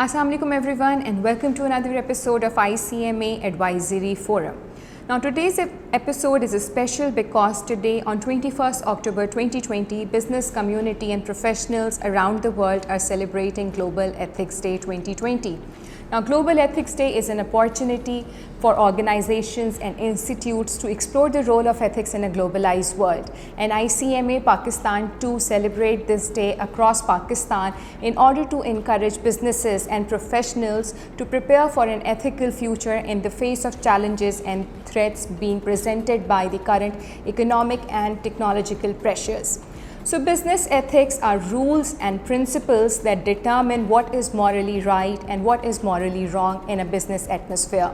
Assalamu alaikum everyone and welcome to another episode of ICMA Advisory Forum. Now today's episode is special because today on 21st October 2020, business community and professionals around the world are celebrating Global Ethics Day 2020. Now, Global Ethics Day is an opportunity for organizations and institutes to explore the role of ethics in a globalized world. And ICMA Pakistan too celebrate this day across Pakistan in order to encourage businesses and professionals to prepare for an ethical future in the face of challenges and threats being presented by the current economic and technological pressures. So business ethics are rules and principles that determine what is morally right and what is morally wrong in a business atmosphere.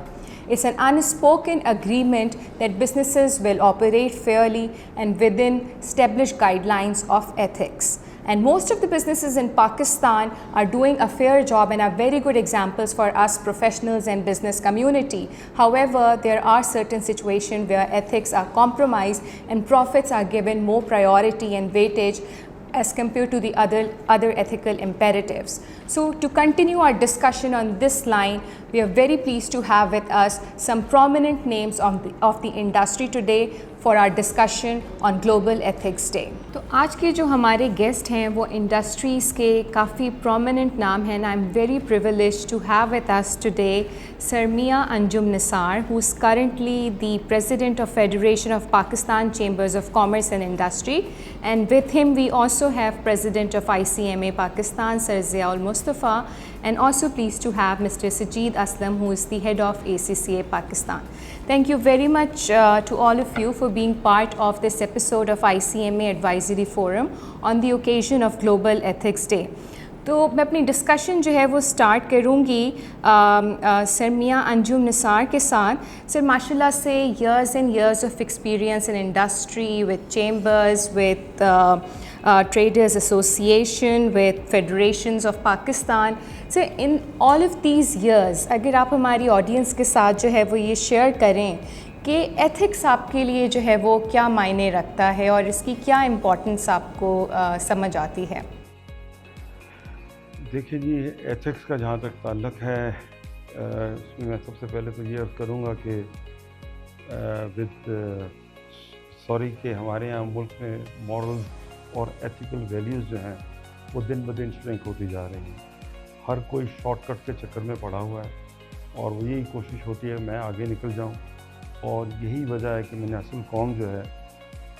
It's an unspoken agreement that businesses will operate fairly and within established guidelines of ethics. And most of the businesses in Pakistan are doing a fair job and are very good examples for us professionals and business community. However, there are certain situations where ethics are compromised and profits are given more priority and weightage as compared to the other ethical imperatives. So to continue our discussion on this line, we are very pleased to have with us some prominent names of the industry today for our discussion on Global Ethics Day. تو آج کے جو ہمارے guest ہیں وہ industries کے کافی prominent نام ہیں. I am very privileged to have with us today سرمیہ Anjum Nisar, who is currently the President of Federation of Pakistan Chambers of Commerce and Industry, and with him we also have President of ICMA Pakistan, Sir Ziaul Mustafa, and also pleased to have Mr. Sajid Aslam, who is the head of ACCA Pakistan. Thank you very much to all of you for being part of this episode of ICMA Advisory Forum on the occasion of Global Ethics Day. تو میں اپنی discussion جو ہے وہ start کروں گی سرمیہ انجم نثار کے ساتھ. سر ماشاء اللہ سے years and years of experience in industry with chambers, with traders association, with federations of Pakistan. Sir in all of these years اگر آپ ہماری آڈینس کے ساتھ جو ہے وہ یہ شیئر کریں کہ ایتھکس آپ کے لیے جو ہے وہ کیا معنی رکھتا ہے اور اس کی کیا امپورٹنس آپ کو سمجھ آتی ہے. دیکھیے جی, ایتھکس کا جہاں تک تعلق ہے اس میں سب سے پہلے تو یہ عرض کروں گا کہ کہ ہمارے یہاں ملک میں مورلز اور ایتھیکل ویلیوز جو ہیں وہ دن بدن شرنک ہوتی جا رہی ہیں. ہر کوئی شارٹ کٹ کے چکر میں پڑا ہوا ہے اور وہ یہی کوشش ہوتی ہے میں آگے نکل جاؤں, اور یہی وجہ ہے کہ میں نے اصل قوم جو ہے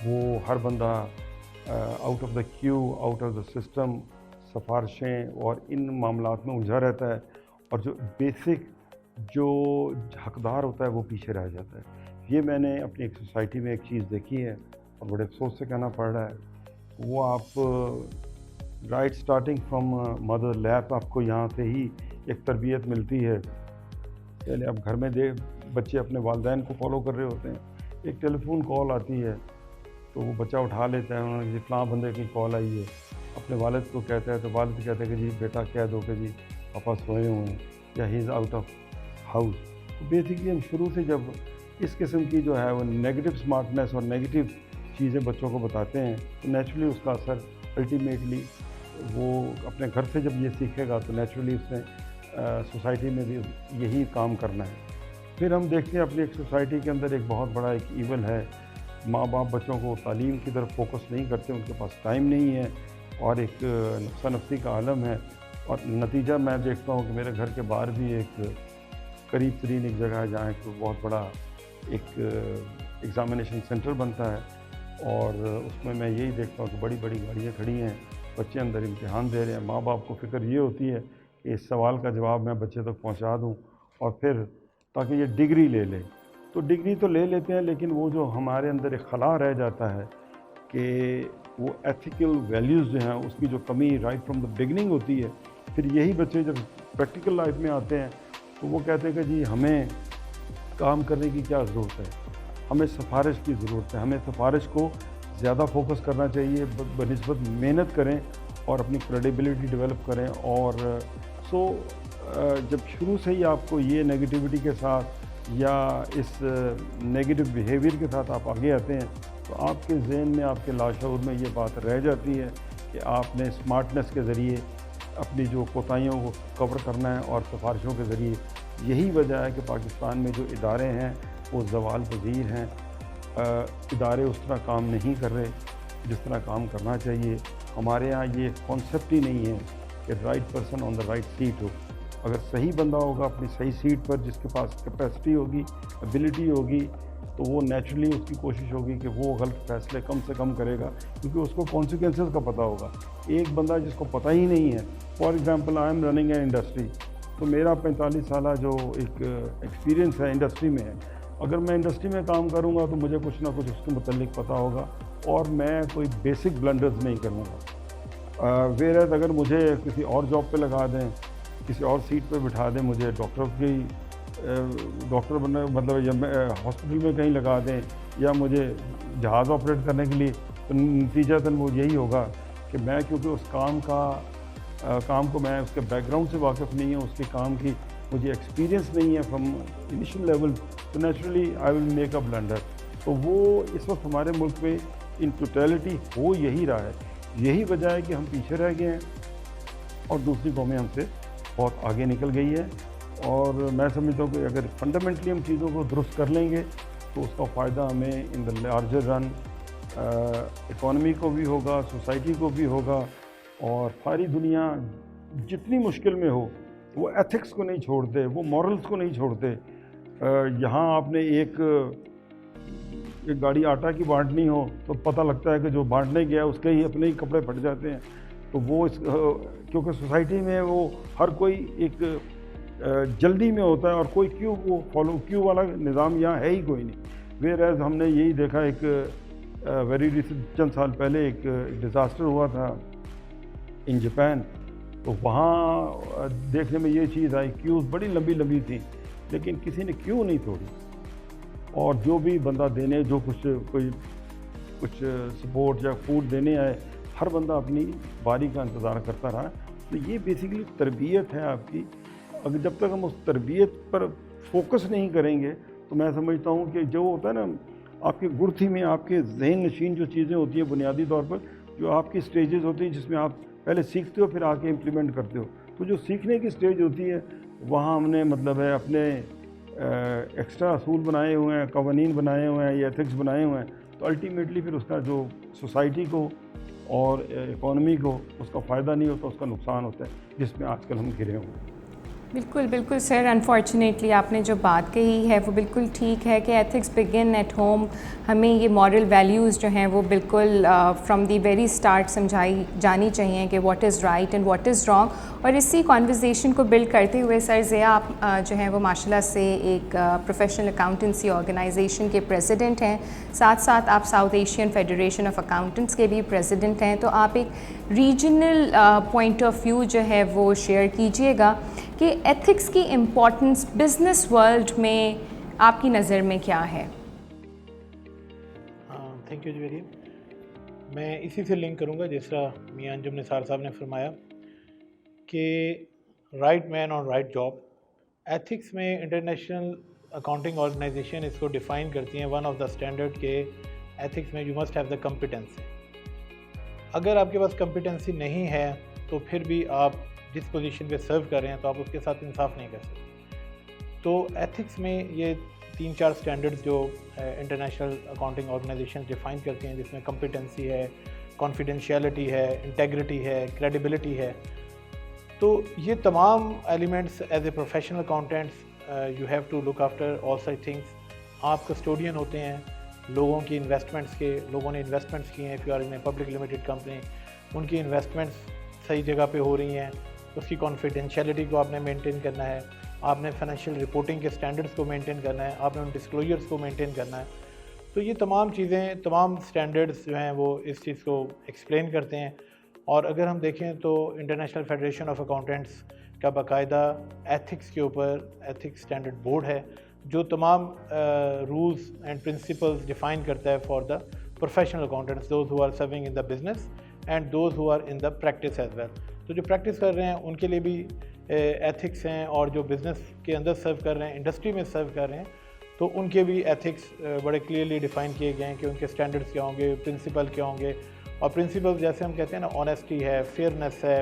وہ ہر بندہ out of the queue, out of the system, سفارشیں اور ان معاملات میں الجھا رہتا ہے, اور جو بیسک جو حقدار ہوتا ہے وہ پیچھے رہ جاتا ہے. یہ میں نے اپنی ایک سوسائٹی میں ایک چیز دیکھی ہے اور بڑے افسوس سے کہنا پڑ رہا ہے. وہ آپ right starting from mother lab آپ کو یہاں سے ہی ایک تربیت ملتی ہے. پہلے اب گھر میں بچے اپنے والدین کو فالو کر رہے ہوتے ہیں, ایک ٹیلی فون کال آتی ہے تو وہ بچہ اٹھا لیتا ہے, انہوں نے فلاں بندے کی کال آئی ہے, اپنے والد کو کہتا ہے تو والد کہتے ہیں کہ جی بیٹا کہہ دو کہ جی پاپا سوئے ہوئے ہیں یا ہی از آؤٹ آف ہاؤس. تو بیسکلی ہم شروع سے جب اس قسم کی جو ہے وہ نیگیٹو اسمارٹنیس اور نیگیٹو چیزیں بچوں کو بتاتے ہیں تو نیچرلی اس کا اثر الٹیمیٹلی وہ اپنے گھر سے جب یہ سیکھے گا تو نیچرلی اس نے سوسائٹی میں بھی یہی کام کرنا ہے. پھر ہم دیکھتے ہیں اپنی ایک سوسائٹی کے اندر ایک بہت بڑا ایک ایول ہے, ماں باپ بچوں کو تعلیم کی طرف فوکس نہیں کرتے, ان کے پاس ٹائم نہیں ہے اور ایک نفسا نفسی کا عالم ہے. اور نتیجہ میں دیکھتا ہوں کہ میرے گھر کے باہر بھی ایک قریب ترین ایک جگہ ہے جہاں ایک بہت بڑا ایک ایگزامینیشن سینٹر بنتا ہے, اور اس میں یہی دیکھتا ہوں کہ بڑی بڑی گاڑیاں کھڑی ہیں, بچے اندر امتحان دے رہے ہیں. ماں باپ کو فکر یہ ہوتی ہے کہ اس سوال کا جواب میں بچے تک پہنچا دوں اور پھر تاکہ یہ ڈگری لے لے. تو ڈگری تو لے لیتے ہیں لیکن وہ جو ہمارے اندر ایک خلا رہ جاتا ہے کہ وہ ایتھیکل ویلیوز جو ہیں اس کی جو کمی رائٹ فرام دا بگننگ ہوتی ہے. پھر یہی بچے جب پریکٹیکل لائف میں آتے ہیں تو وہ کہتے ہیں کہ جی ہمیں کام کرنے کی کیا ضرورت ہے, ہمیں سفارش کی ضرورت ہے, ہمیں سفارش کو زیادہ فوکس کرنا چاہیے, بنسبت محنت کریں اور اپنی کریڈیبلٹی ڈیولپ کریں. اور جب شروع سے ہی آپ کو یہ نگیٹیوٹی کے ساتھ یا اس نیگیٹو بیہیویئر کے ساتھ آپ آگے آتے ہیں تو آپ کے ذہن میں, آپ کے لاشعور میں یہ بات رہ جاتی ہے کہ آپ نے اسمارٹنس کے ذریعے اپنی جو کوتاہیوں کو کور کرنا ہے اور سفارشوں کے ذریعے. یہی وجہ ہے کہ پاکستان میں جو ادارے ہیں وہ زوال پذیر ہیں. ادارے اس طرح کام نہیں کر رہے جس طرح کام کرنا چاہیے. ہمارے ہاں یہ کانسیپٹ ہی نہیں ہے کہ right person on the right seat ہو. اگر صحیح بندہ ہوگا اپنی صحیح سیٹ پر, جس کے پاس کیپیسٹی ہوگی, ایبلٹی ہوگی, تو وہ نیچرلی اس کی کوشش ہوگی کہ وہ غلط فیصلے کم سے کم کرے گا, کیونکہ اس کو کانسیکوینسز کا پتہ ہوگا. ایک بندہ جس کو پتہ ہی نہیں ہے, for example I am running an industry, تو میرا 45 سالہ جو ایک ایکسپیرینس ہے انڈسٹری میں ہے. اگر میں انڈسٹری میں کام کروں گا تو مجھے کچھ نہ کچھ اس کے متعلق پتہ ہوگا اور میں کوئی بیسک بلنڈرز نہیں کروں گا. ویئر اگر مجھے کسی اور جاب پہ لگا دیں, کسی اور سیٹ پہ بٹھا دیں, مجھے ڈاکٹر بننا مطلب یا ہاسپٹل میں کہیں لگا دیں, یا مجھے جہاز آپریٹ کرنے کے لیے, تو نتیجتاً وہ یہی ہوگا کہ میں کیونکہ اس کام کو میں اس کے بیک گراؤنڈ سے واقف نہیں ہوں, اس کے کام کی مجھے ایکسپیرینس نہیں ہے فرام انیشیل لیول, تو naturally I will make a blunder. تو وہ اس وقت ہمارے ملک میں ان ٹوٹیلٹی ہو یہی رہا ہے. یہی وجہ ہے کہ ہم پیچھے رہ گئے ہیں اور دوسری قومیں ہم سے بہت آگے نکل گئی ہے. اور میں سمجھتا ہوں کہ اگر فنڈامنٹلی ہم چیزوں کو درست کر لیں گے تو اس کا فائدہ ہمیں ان دا لارجر رن اکانومی کو بھی ہوگا, سوسائٹی کو بھی ہوگا. اور ساری دنیا جتنی مشکل میں ہو وہ ایتھکس کو نہیں چھوڑتے, وہ مورلز کو نہیں چھوڑتے. یہاں آپ نے ایک گاڑی آٹا کی بانٹنی ہو تو پتہ لگتا ہے کہ جو بانٹنے گیا اس کے ہی اپنے ہی کپڑے پھٹ جاتے ہیں. تو وہ کیونکہ سوسائٹی میں وہ ہر کوئی ایک جلدی میں ہوتا ہے اور کوئی کیو والا نظام یہاں ہے ہی کوئی نہیں. ویئر ایز ہم نے یہی دیکھا ایک ویری ریسنٹ چند سال پہلے ایک ڈیزاسٹر ہوا تھا ان جاپان, تو وہاں دیکھنے میں یہ چیز آئی, کیوز بڑی لمبی لمبی تھیں لیکن کسی نے کیوں نہیں توڑی, اور جو بھی بندہ دینے جو کچھ سپورٹ یا فوڈ دینے آئے, ہر بندہ اپنی باری کا انتظار کرتا رہا. تو یہ بیسیکلی تربیت ہے آپ کی. اگر جب تک ہم اس تربیت پر فوکس نہیں کریں گے تو میں سمجھتا ہوں کہ جو ہوتا ہے نا آپ کے گرتھی میں, آپ کے ذہن نشین جو چیزیں ہوتی ہیں بنیادی طور پر, جو آپ کی سٹیجز ہوتی ہیں جس میں آپ پہلے سیکھتے ہو پھر آ کے امپلیمنٹ کرتے ہو, تو جو سیکھنے کی سٹیج ہوتی ہے وہاں ہم نے مطلب ہے اپنے ایکسٹرا اصول بنائے ہوئے ہیں, قوانین بنائے ہوئے ہیں یا ایتھکس بنائے ہوئے ہیں, تو الٹیمیٹلی پھر اس کا جو سوسائٹی کو اور اکانومی کو اس کا فائدہ نہیں ہوتا, اس کا نقصان ہوتا ہے, جس میں آج کل ہم گرے ہوئے. بالکل بالکل سر, انفارچونیٹلی آپ نے جو بات کہی ہے وہ بالکل ٹھیک ہے کہ ایتھکس بگن ایٹ ہوم. ہمیں یہ مورل ویلیوز جو ہیں وہ بالکل فرام دی ویری اسٹارٹ سمجھائی جانی چاہیے کہ what is right and what is wrong. اور اسی کانورزیشن کو بلڈ کرتے ہوئے سر ضیاء آپ جو ہیں وہ ماشاء اللہ سے ایک پروفیشنل اکاؤنٹنسی آرگنائزیشن کے پریزیڈنٹ ہیں, ساتھ ساتھ آپ south Asian federation of accountants کے بھی پریزیڈنٹ ہیں. تو آپ ایک ریجنل پوائنٹ آف ویو جو ہے وہ شیئر کیجیے گا کہ ایتھکس کی امپورٹنس بزنس ورلڈ میں آپ کی نظر میں کیا ہے؟ تھینک یو جی. میں اسی سے لنک کروں گا جس طرح میاں انجم نثار صاحب نے فرمایا کہ رائٹ مین آن رائٹ جاب. ایتھکس میں انٹرنیشنل اکاؤنٹنگ آرگنائزیشن اس کو ڈیفائن کرتی ہیں ون آف دا اسٹینڈرڈ کہ ایتھکس میں you must have the competency. اگر آپ کے پاس کمپیٹنسی نہیں ہے تو پھر بھی آپ جس پوزیشن پہ سرو کر رہے ہیں تو آپ اس کے ساتھ انصاف نہیں کر سکتے. تو ایتھکس میں یہ 3-4 اسٹینڈرڈز جو انٹرنیشنل اکاؤنٹنگ آرگنائزیشن ڈیفائن کرتی ہیں, جس میں کمپیٹنسی ہے, کانفیڈینشیلٹی ہے, انٹیگریٹی ہے, کریڈیبلٹی ہے. تو یہ تمام elements as a professional accountants you have to look after all such things. آپ کسٹوڈین ہوتے ہیں لوگوں کی انویسٹمنٹس کے, لوگوں نے انویسٹمنٹس کی ہیں, if you are in a public limited company, ان کی انویسٹمنٹس صحیح جگہ پہ ہو رہی ہیں, اس کی کانفیڈینشیلٹی کو آپ نے مینٹین کرنا ہے, آپ نے فائنینشیل رپورٹنگ کے اسٹینڈرڈس کو مینٹین کرنا ہے, آپ نے ان ڈسکلوجرس کو مینٹین کرنا ہے. تو یہ تمام چیزیں, تمام اسٹینڈرڈس جو ہیں وہ اس چیز کو ایکسپلین کرتے ہیں. اور اگر ہم دیکھیں تو انٹرنیشنل فیڈریشن آف اکاؤنٹنٹس کا باقاعدہ ایتھکس کے اوپر ایتھکس اسٹینڈرڈ بورڈ ہے جو تمام رولز اینڈ پرنسپلز ڈیفائن کرتا ہے for the professional accountants, those who are serving in the business and those who are in the practice as well. تو جو پریکٹس کر رہے ہیں ان کے لیے بھی ایتھکس ہیں, اور جو بزنس کے اندر سرو کر رہے ہیں, انڈسٹری میں سرو کر رہے ہیں, تو ان کے بھی ایتھکس بڑے کلیئرلی ڈیفائن کیے گئے ہیں کہ ان کے اسٹینڈرڈس کیا ہوں گے, پرنسپل کیا ہوں گے. اور پرنسپل جیسے ہم کہتے ہیں نا, آنیسٹی ہے, فیئرنیس ہے,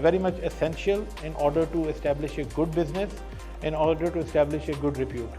very much essential in order to establish a good business, in order to establish a good repute.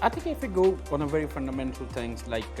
I think if we go on a very fundamental things like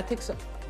ethics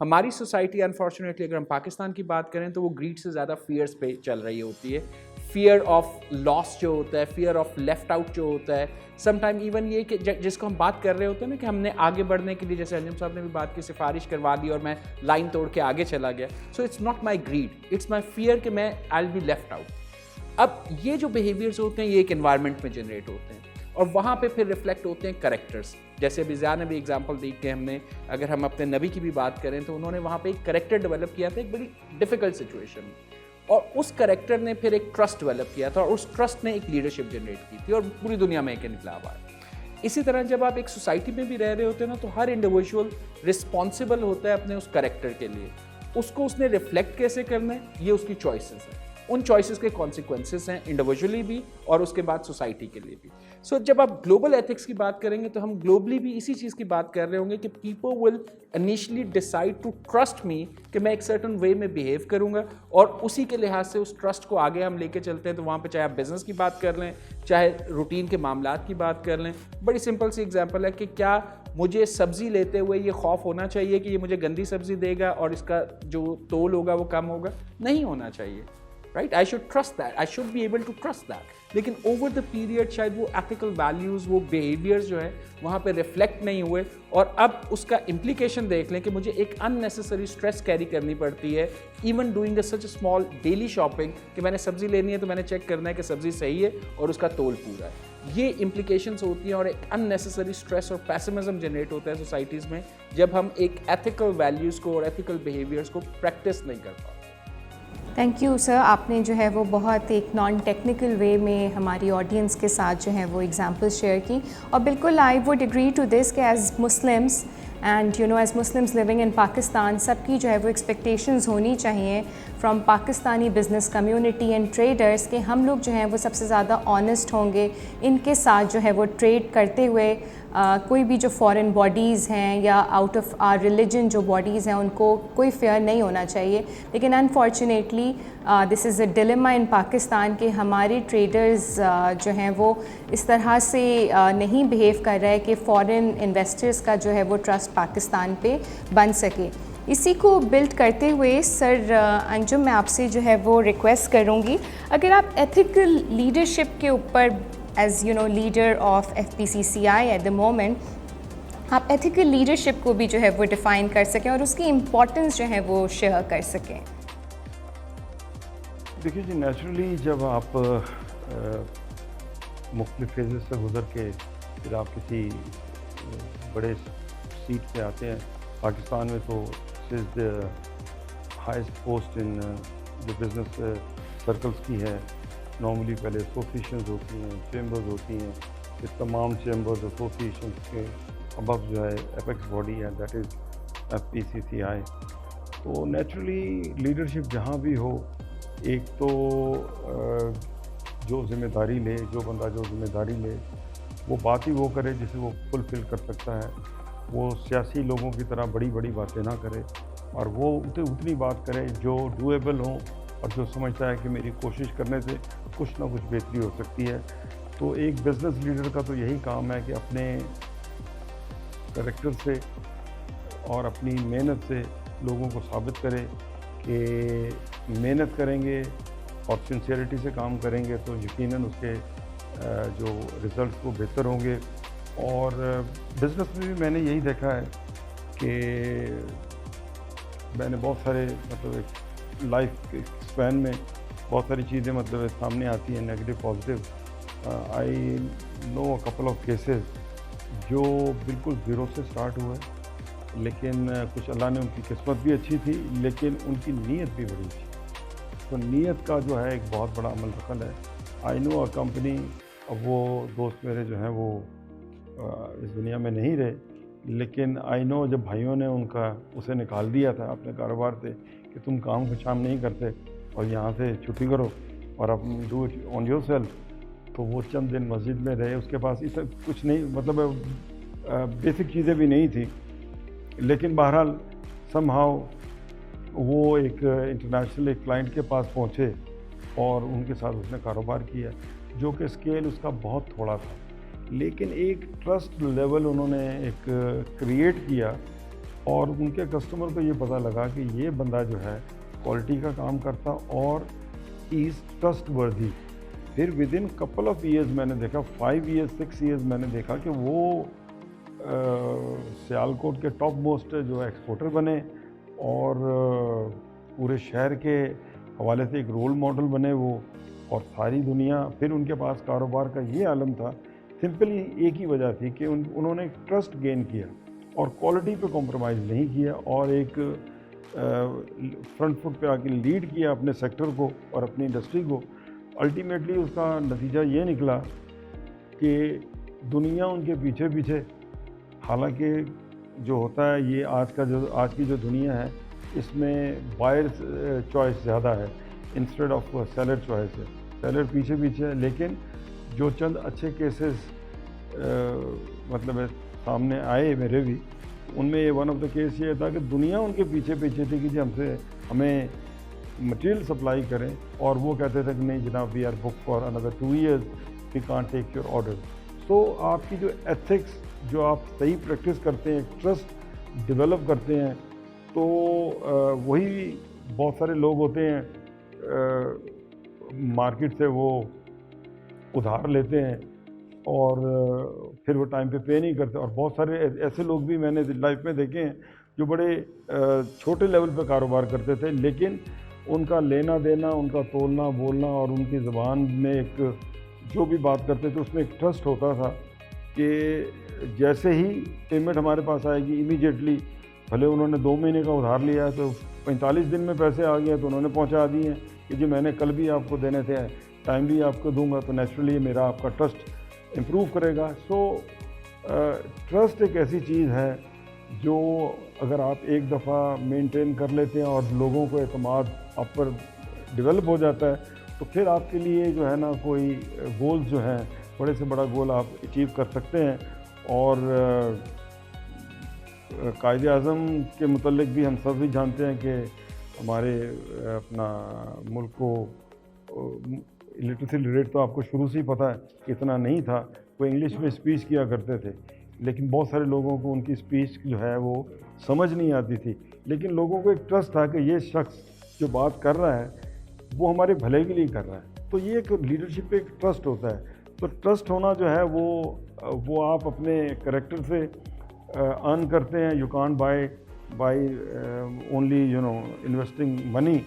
ہماری society unfortunately اگر ہم پاکستان کی بات کریں تو وہ grade سے زیادہ فیئرس پہ چل رہی ہوتی ہے. فیئر آف لاس جو ہوتا ہے, فیئر آف لیفٹ آؤٹ جو ہوتا ہے, سم ٹائم ایون یہ کہ جس کو ہم بات کر رہے ہوتے ہیں نا کہ ہم نے آگے بڑھنے کے لیے, جیسے انجم صاحب نے بھی بات کی, سفارش کروا دی اور میں لائن توڑ کے آگے چلا گیا. So it's not my greed, it's my fear کہ میں I will be left out. اب یہ جو بیہیویئرس ہوتے ہیں یہ ایک انوائرمنٹ میں جنریٹ ہوتے ہیں اور وہاں پہ پھر ریفلیکٹ ہوتے ہیں کریکٹرس. جیسے ابھی زیاد نے بھی ایگزامپل دی کہ ہم نے, اگر ہم اپنے نبی کی بھی بات کریں تو انہوں نے وہاں پہ ایک کریکٹر ڈیولپ کیا تھا ایک بڑی ڈیفیکلٹ سچویشن میں, اور اس کریکٹر نے پھر ایک ٹرسٹ ڈیولپ کیا تھا اور اس ٹرسٹ نے ایک لیڈرشپ جنریٹ کی تھی اور پوری دنیا میں ایک انقلاب آیا. اسی طرح جب آپ ایک سوسائٹی میں بھی رہ رہے ہوتے ہیں نا تو ہر انڈیویجول رسپانسبل ہوتا ہے اپنے اس کریکٹر کے لیے. اس کو اس نے ریفلیکٹ کیسے کرنا ہے یہ اس کی چوائسیز ہیں, ان چوائسیز کے کانسیکوینسز ہیں انڈیویجولی بھی اور اس کے بعد سوسائٹی کے لیے بھی. سو جب آپ گلوبل ایتھکس کی بات کریں گے تو ہم گلوبلی بھی اسی چیز کی بات کر رہے ہوں گے کہ people will initially decide to trust me کہ میں ایک سرٹن وے میں بیہیو کروں گا, اور اسی کے لحاظ سے اس ٹرسٹ کو آگے ہم لے کے چلتے ہیں. تو وہاں پہ چاہے آپ بزنس کی بات کر لیں, چاہے روٹین کے معاملات کی بات کر لیں, بڑی سمپل سی ایگزامپل ہے کہ کیا مجھے سبزی لیتے ہوئے یہ خوف ہونا چاہیے کہ یہ مجھے گندی سبزی دے گا اور اس کا جو تول ہوگا وہ کم ہوگا؟ نہیں ہونا چاہیے. Right? I should trust that. I should be able to trust that. لیکن over the period شاید وہ ethical values, وہ behaviors جو ہے وہاں پہ reflect نہیں ہوئے, اور اب اس کا implication دیکھ لیں کہ مجھے ایک unnecessary stress carry کرنی پڑتی ہے even doing such a small daily shopping کہ میں نے سبزی لینی ہے تو میں نے چیک کرنا ہے کہ سبزی صحیح ہے اور اس کا تول پورا ہے. یہ implications ہوتی ہیں اور ایک unnecessary stress اور pessimism generate ہوتا ہے سوسائٹیز میں جب ہم ایک ethical values کو اور ethical behaviors کو practice نہیں کر پاتے. Thank you sir. آپ نے جو ہے وہ بہت ایک نان ٹیکنیکل وے میں ہماری آڈینس کے ساتھ جو ہے وہ ایگزامپلس شیئر کی, اور بالکل I would agree to this کہ as Muslims and as Muslims living in Pakistan سب کی جو ہے وہ ایکسپیکٹیشنز ہونی چاہیے from Pakistani business community and traders کہ ہم لوگ جو ہیں وہ سب سے زیادہ آنیسٹ ہوں گے ان کے ساتھ جو ہے وہ ٹریڈ کرتے ہوئے. کوئی بھی جو فارن باڈیز ہیں یا آؤٹ آف آر ریلیجن جو باڈیز ہیں ان کو کوئی فیئر نہیں ہونا چاہیے. لیکن unfortunately this is a dilemma in Pakistan کہ ہمارے ٹریڈرز جو ہیں وہ اس طرح سے نہیں بیہیو کر رہے کہ فارن انویسٹرز کا جو ہے وہ ٹرسٹ پاکستان پہ بن سکے. اسی کو بلڈ کرتے ہوئے سر انجم میں آپ سے جو ہے وہ ریکویسٹ کروں گی, اگر آپ ایتھیکل لیڈرشپ کے اوپر as leader of FPCCI at the moment آپ ایتھیکل لیڈرشپ کو بھی جو ہے وہ ڈیفائن کر سکیں اور اس کی امپورٹنس جو ہے وہ شیئر کر سکیں. دیکھیے جی, نیچرلی جب آپ مختلف فیزز سے گزر کے پھر آپ کسی بڑے سیٹ پہ آتے ہیں, پاکستان میں تو از دا ہائیسٹ پوسٹ ان جو بزنس سرکلس کی ہے. نارملی پہلے ایسوسیشنز ہوتی ہیں, چیمبرز ہوتی ہیں, پھر تمام چیمبرز ایسوسیشنز کے ابو جو ہے اپیکس باڈی ہے دیٹ از FPCCI. تو نیچرلی لیڈرشپ جہاں بھی ہو, ایک تو جو ذمہ داری لے, جو بندہ جو ذمہ داری لے وہ بات ہی وہ کرے جسے وہ فلفل کر سکتا ہے. وہ سیاسی لوگوں کی طرح بڑی بڑی باتیں نہ کرے, اور وہ اتنی بات کرے جو ڈویبل ہوں اور جو سمجھتا ہے کہ میری کوشش کرنے سے کچھ نہ کچھ بہتری ہو سکتی ہے. تو ایک بزنس لیڈر کا تو یہی کام ہے کہ اپنے کریکٹر سے اور اپنی محنت سے لوگوں کو ثابت کرے کہ محنت کریں گے اور سنسیئرٹی سے کام کریں گے تو یقیناً اس کے جو رزلٹس وہ بہتر ہوں گے. اور بزنس میں بھی میں نے یہی دیکھا ہے کہ میں نے بہت سارے مطلب لائف اسپین میں بہت ساری چیزیں مطلب سامنے آتی ہیں negative positive. I know a couple of cases جو بالکل زیرو سے سٹارٹ ہوئے, لیکن کچھ اللہ نے ان کی قسمت بھی اچھی تھی لیکن ان کی نیت بھی بڑی تھی. تو نیت کا جو ہے ایک بہت بڑا عمل دخل ہے. آئی نو اے کمپنی, اب وہ دوست میرے جو ہیں وہ اس دنیا میں نہیں رہے, لیکن آئی نو جب بھائیوں نے ان کا اسے نکال دیا تھا اپنے کاروبار سے کہ تم کام کو شام نہیں کرتے اور یہاں سے چھٹی کرو اور اب do it on your self, تو وہ چند دن مسجد میں رہے. اس کے پاس اس کچھ نہیں, مطلب بیسک چیزیں بھی نہیں تھیں, لیکن بہرحال سم ہاؤ وہ ایک انٹرنیشنل ایک کلائنٹ کے پاس پہنچے اور ان کے ساتھ اس نے کاروبار کیا جو کہ اسکیل اس کا بہت تھوڑا تھا, لیکن ایک ٹرسٹ لیول انہوں نے ایک کریٹ کیا اور ان کے کسٹمر کو یہ پتہ لگا کہ یہ بندہ جو ہے کوالٹی کا کام کرتا اور از ٹرسٹ وردی. پھر with in couple of years میں نے دیکھا 5 ایئرز 6 ایئرز میں نے دیکھا کہ وہ سیالکوٹ کے ٹاپ موسٹ جو ایکسپورٹر بنے اور پورے شہر کے حوالے سے ایک رول ماڈل بنے وہ. اور ساری دنیا پھر ان کے پاس کاروبار کا یہ عالم تھا. سمپلی ایک ہی وجہ تھی کہ انہوں نے ایک ٹرسٹ گین کیا اور کوالٹی پہ کمپرومائز نہیں کیا اور ایک فرنٹ فٹ پہ آ کے لیڈ کیا اپنے سیکٹر کو اور اپنی انڈسٹری کو. الٹیمیٹلی اس کا نتیجہ یہ نکلا کہ دنیا ان کے پیچھے پیچھے. حالانکہ جو ہوتا ہے یہ آج کی جو دنیا ہے اس میں بائر چوائس زیادہ ہے انسٹیڈ آف سیلر چوائس ہے. سیلر پیچھے پیچھے ہے. لیکن جو چند اچھے کیسز مطلب سامنے آئے میرے بھی, ان میں ون آف دا کیس یہ تھا کہ دنیا ان کے پیچھے پیچھے تھی کہ جی ہمیں مٹیریل سپلائی کریں, اور وہ کہتے تھے کہ نہیں جناب we are book for another 2 years, we can't take your order. So آپ کی جو ایتھکس جو آپ صحیح پریکٹس کرتے ہیں, ٹرسٹ ڈیولپ کرتے ہیں, تو وہی بہت سارے لوگ ہوتے ہیں مارکیٹ سے وہ ادھار لیتے ہیں اور پھر وہ ٹائم پہ پے نہیں کرتے. اور بہت سارے ایسے لوگ بھی میں نے لائف میں دیکھے ہیں جو بڑے چھوٹے لیول پہ کاروبار کرتے تھے, لیکن ان کا لینا دینا, ان کا تولنا بولنا اور ان کی زبان میں ایک جو بھی بات کرتے تھے اس میں ایک ٹرسٹ ہوتا تھا کہ جیسے ہی پیمنٹ ہمارے پاس آئے گی امیجیٹلی, بھلے انہوں نے 2 مہینے کا ادھار لیا ہے تو 45 دن میں پیسے آ گئے تو انہوں نے پہنچا دیے ہیں کہ جی میں نے کل بھی آپ کو دینے تھے, ٹائملی آپ کو دوں گا, تو نیچرلی میرا آپ کا ٹرسٹ امپروو کرے گا. سو ٹرسٹ ایک ایسی چیز ہے جو اگر آپ ایک دفعہ مینٹین کر لیتے ہیں اور لوگوں کو اعتماد آپ پر ڈیولپ ہو جاتا ہے تو پھر آپ کے لیے جو ہے نا کوئی گولز جو ہیں بڑے سے بڑا گول آپ اچیو کر سکتے ہیں. اور قائد اعظم کے متعلق بھی ہم سب بھی جانتے ہیں کہ ہمارے اپنا ملک کو لٹریسی ریٹ تو آپ کو شروع سے ہی پتہ ہے کہ اتنا نہیں تھا. وہ انگلش میں اسپیچ کیا کرتے تھے لیکن بہت سارے لوگوں کو ان کی اسپیچ جو ہے وہ سمجھ نہیں آتی تھی, لیکن لوگوں کو ایک ٹرسٹ تھا کہ یہ شخص جو بات کر رہا ہے وہ ہمارے بھلے کے لیے کر رہا ہے. تو یہ ایک لیڈرشپ پہ ایک ٹرسٹ ہوتا ہے. تو ٹرسٹ ہونا جو ہے وہ آپ اپنے کریکٹر سے ارن کرتے ہیں. You can't buy only investing money.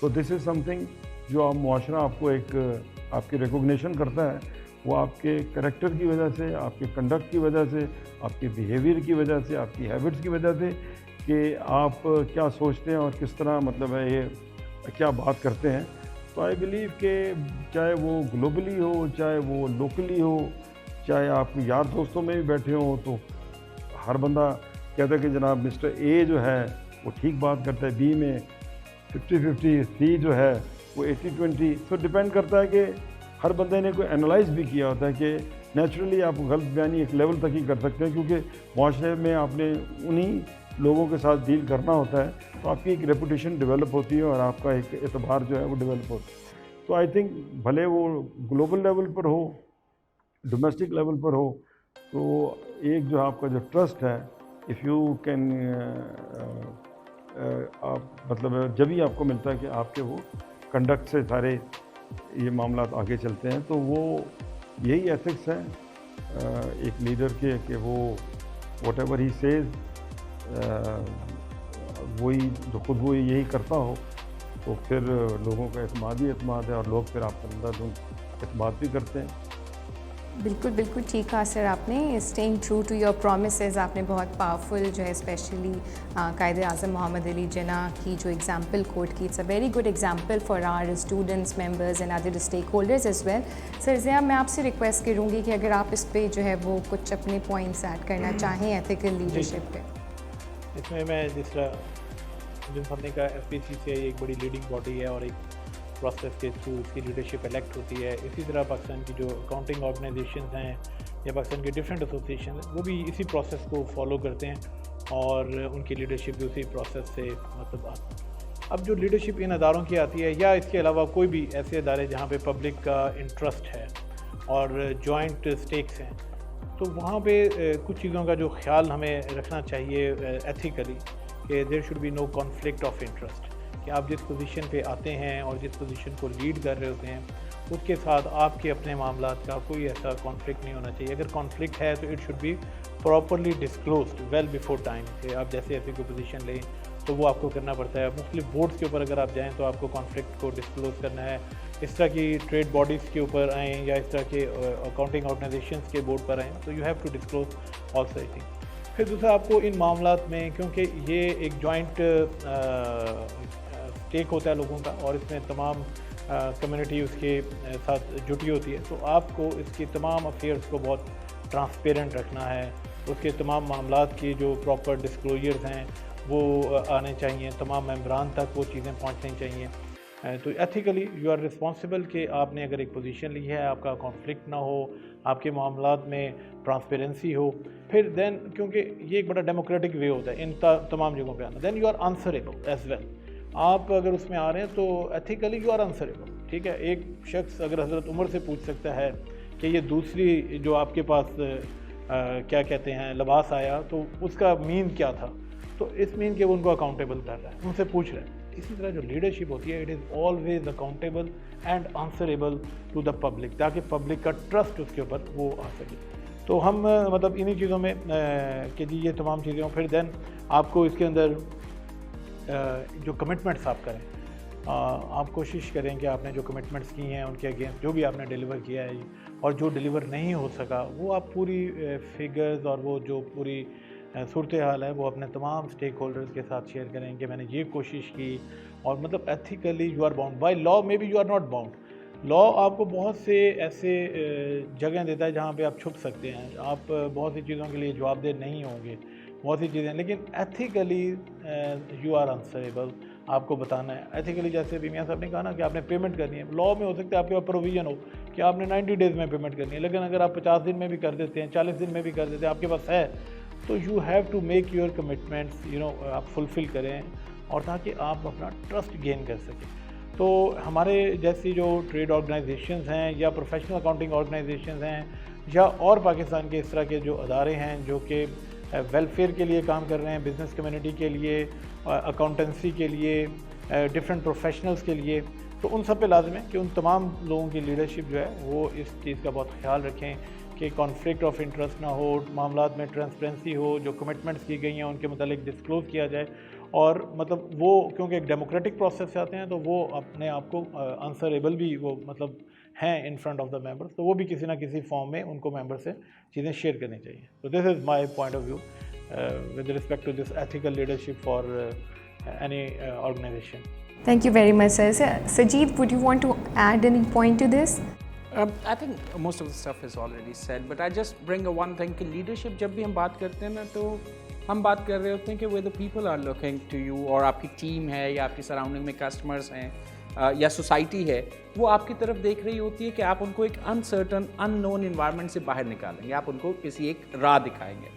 تو دس از سم تھنگ جو آپ معاشرہ آپ کو ایک آپ کی ریکوگنیشن کرتا ہے, وہ آپ کے کریکٹر کی وجہ سے, آپ کے کنڈکٹ کی وجہ سے, آپ کے بیہیویئر کی وجہ سے, آپ کی ہیبٹس کی وجہ سے کہ آپ کیا سوچتے ہیں اور کس طرح مطلب ہے یہ کیا بات کرتے ہیں. تو آئی بلیو کہ چاہے وہ گلوبلی ہو, چاہے وہ لوکلی ہو, چاہے آپ یار دوستوں میں بھی بیٹھے ہوں, تو ہر بندہ کہتا ہے کہ جناب مسٹر اے جو ہے وہ ٹھیک بات کرتا ہے, بی میں 50-50, سی جو ہے وہ 80-20. تو ڈپینڈ کرتا ہے کہ ہر بندے نے کوئی انالائز بھی کیا ہوتا ہے کہ نیچرلی آپ غلط بیانی ایک لیول تک ہی کر سکتے ہیں, کیونکہ معاشرے میں آپ نے انہی لوگوں کے ساتھ ڈیل کرنا ہوتا ہے, تو آپ کی ایک ریپوٹیشن ڈیولپ ہوتی ہے اور آپ کا ایک اعتبار جو ہے وہ ڈیولپ ہوتا ہے. تو آئی تھنک بھلے وہ گلوبل لیول پر ہو, ڈومیسٹک لیول پر ہو, تو ایک جو آپ کا جو ٹرسٹ ہے, اف یو کین آپ مطلب جب ہی آپ کو ملتا ہے کہ آپ کے وہ کنڈکٹ سے سارے یہ معاملات آگے چلتے ہیں, تو وہ یہی ایتھکس ہے ایک لیڈر کے کہ وہ واٹ ایور ہی سیز وہی جو خود وہ یہی کرتا ہو, تو پھر لوگوں کا اعتماد ہی اعتماد ہے اور لوگ پھر آپ کا اعتماد بھی کرتے ہیں. بالکل بالکل ٹھیک کہا سر آپ نے. Staying true to your promises آپ نے بہت پاورفل جو ہے اسپیشلی قائد اعظم محمد علی جناح کی جو ایگزامپل کوٹ کی, it's a very good example for our students, members and other stakeholders as well. Sir Zia میں آپ سے ریکویسٹ کروں گی کہ اگر آپ اس پہ جو ہے وہ کچھ اپنے پوائنٹس ایڈ کرنا چاہیں ایتھیکل لیڈرشپ پہ. اس میں جس طرح جن سامنے کا ایف پی سی سی آئی ایک بڑی لیڈنگ باڈی ہے اور ایک پروسیس کے تھرو اس کی لیڈرشپ الیکٹ ہوتی ہے, اسی طرح پاکستان کی جو اکاؤنٹنگ آرگنائزیشنز ہیں یا پاکستان کے ڈفرینٹ ایسوسیشن ہیں وہ بھی اسی پروسیس کو فالو کرتے ہیں اور ان کی لیڈرشپ بھی اسی پروسیس سے مطلب آتی ہے. اب جو لیڈرشپ ان اداروں کی آتی ہے یا اس کے علاوہ کوئی بھی ایسے ادارے جہاں پہ پبلک کا انٹرسٹ ہے اور جوائنٹ اسٹیکس ہیں, تو وہاں پہ کچھ چیزوں کا جو خیال ہمیں رکھنا چاہیے ایتھیکلی کہ there should be no conflict of interest, کہ آپ جس پوزیشن پہ آتے ہیں اور جس پوزیشن کو لیڈ کر رہے ہوتے ہیں اس کے ساتھ آپ کے اپنے معاملات کا کوئی ایسا کانفلکٹ نہیں ہونا چاہیے. اگر کانفلکٹ ہے تو it should be properly disclosed well before time, کہ آپ جیسے ایسی کوئی پوزیشن لیں تو وہ آپ کو کرنا پڑتا ہے. مختلف بورڈز کے اوپر اگر آپ جائیں تو آپ کو کانفلکٹ کو ڈسکلوز کرنا ہے. اس طرح کی ٹریڈ باڈیز کے اوپر آئیں یا اس طرح کے اکاؤنٹنگ آرگنائزیشنس کے بورڈ پر آئیں تو you have to disclose also. I think پھر دوسرا آپ کو ان معاملات میں، کیونکہ یہ ایک جوائنٹ اسٹیک ہوتا ہے لوگوں کا اور اس میں تمام کمیونٹی اس کے ساتھ جٹی ہوتی ہے، تو آپ کو اس کے تمام افیئرس کو بہت ٹرانسپیرنٹ رکھنا ہے. اس کے تمام معاملات کی جو پراپر ڈسکلوجرز ہیں وہ آنے چاہیے، تمام ممبران تک وہ چیزیں پہنچنی چاہیے. تو ایتھیکلی یو آر رسپانسبل کہ آپ نے اگر ایک پوزیشن لی ہے آپ کا کانفلکٹ نہ ہو، آپ کے معاملات میں ٹرانسپیرنسی ہو. پھر دین کیونکہ یہ ایک بڑا ڈیموکریٹک وے ہوتا ہے ان تمام جگہوں پہ آنا، then you are answerable as well. آپ اگر اس میں آ رہے ہیں تو ایتھیکلی یو آر آنسریبل. ٹھیک ہے، ایک شخص اگر حضرت عمر سے پوچھ سکتا ہے کہ یہ دوسری جو آپ کے پاس کیا کہتے ہیں لباس آیا تو اس کا مین کیا تھا، تو اس مین کہ وہ ان کو اکاؤنٹیبل کر رہا ہے، ان سے پوچھ رہا ہے. اسی طرح جو لیڈرشپ ہوتی ہے it is always accountable and answerable to the public, تاکہ پبلک کا ٹرسٹ اس کے اوپر وہ آ سکے. تو ہم مطلب انہی چیزوں میں کہ جی یہ تمام چیزیں ہوں. پھر دین آپ کو اس کے اندر جو کمٹمنٹس آپ کریں، آپ کوشش کریں کہ آپ نے جو کمٹمنٹس کی ہیں ان کے اگینسٹ جو بھی آپ نے ڈیلیور کیا ہے اور جو ڈیلیور نہیں ہو سکا وہ آپ پوری فگرز اور وہ جو پوری صورتحال ہے وہ اپنے تمام اسٹیک ہولڈرز کے ساتھ شیئر کریں کہ میں نے یہ کوشش کی. اور مطلب ethically you are bound by law, may be you are not bound. Law آپ کو بہت سے ایسے جگہیں دیتا ہے جہاں پہ آپ چھپ سکتے ہیں، آپ بہت سی چیزوں کے لیے جواب دہ نہیں ہوں گے، بہت سی چیزیں، لیکن ایتھیکلی یو آر آنسریبل. آپ کو بتانا ہے ایتھیکلی. جیسے ابھی میاں صاحب نے کہا نا کہ آپ نے پیمنٹ کرنی ہے، لا میں ہو سکتا ہے آپ کے پاس پروویژن ہو کہ آپ نے 90 ڈیز میں پیمنٹ کرنی ہے، لیکن اگر آپ 50 دن میں بھی کر دیتے ہیں، 40 دن میں بھی کر دیتے ہیں، آپ کے پاس ہے، تو you have to make your commitments آپ فلفل کریں اور تاکہ آپ اپنا ٹرسٹ گین کر سکیں. تو ہمارے جیسی جو ٹریڈ آرگنائزیشنز ہیں یا پروفیشنل اکاؤنٹنگ آرگنائزیشنز ہیں یا اور پاکستان کے اس طرح کے جو ادارے ہیں جو کہ ویلفیئر کے لیے کام کر رہے ہیں، بزنس کمیونٹی کے لیے، اکاؤنٹنسی کے لیے، ڈفرینٹ پروفیشنلز کے لیے، تو ان سب پہ لازم ہے کہ ان تمام لوگوں کی لیڈرشپ جو ہے وہ اس چیز کا بہت خیال رکھیں کہ کانفلکٹ آف انٹرسٹ نہ ہو، معاملات میں ٹرانسپیرنسی ہو، جو کمٹمنٹس کی گئی ہیں ان کے متعلق ڈسکلوز کیا جائے. اور مطلب وہ کیونکہ ایک ڈیموکریٹک پروسیس سے آتے ہیں تو وہ اپنے آپ کو آنسریبل بھی وہ مطلب ہیں in front of the members, تو وہ بھی کسی نہ کسی فارم میں ان کو ممبر سے چیزیں شیئر کرنی چاہیے. تو this is my point of view with respect to this ethical leadership for any organization. Thank you very much, sir. Sajid, would you want to add any point to this? I think most of the stuff is already said, but I just bring one thing کہ leadership جب بھی ہم بات کرتے ہیں نا تو ہم بات کر رہے ہوتے ہیں کہ where the people are looking to you، اور آپ کی ٹیم ہے یا آپ کی سراؤنڈنگ میں کسٹمرز ہیں یا سوسائٹی ہے، وہ آپ کی طرف دیکھ رہی ہوتی ہے کہ آپ ان کو ایک انسرٹن ان نون انوائرمنٹ سے باہر نکالیں گے، آپ ان کو کسی ایک راہ دکھائیں گے.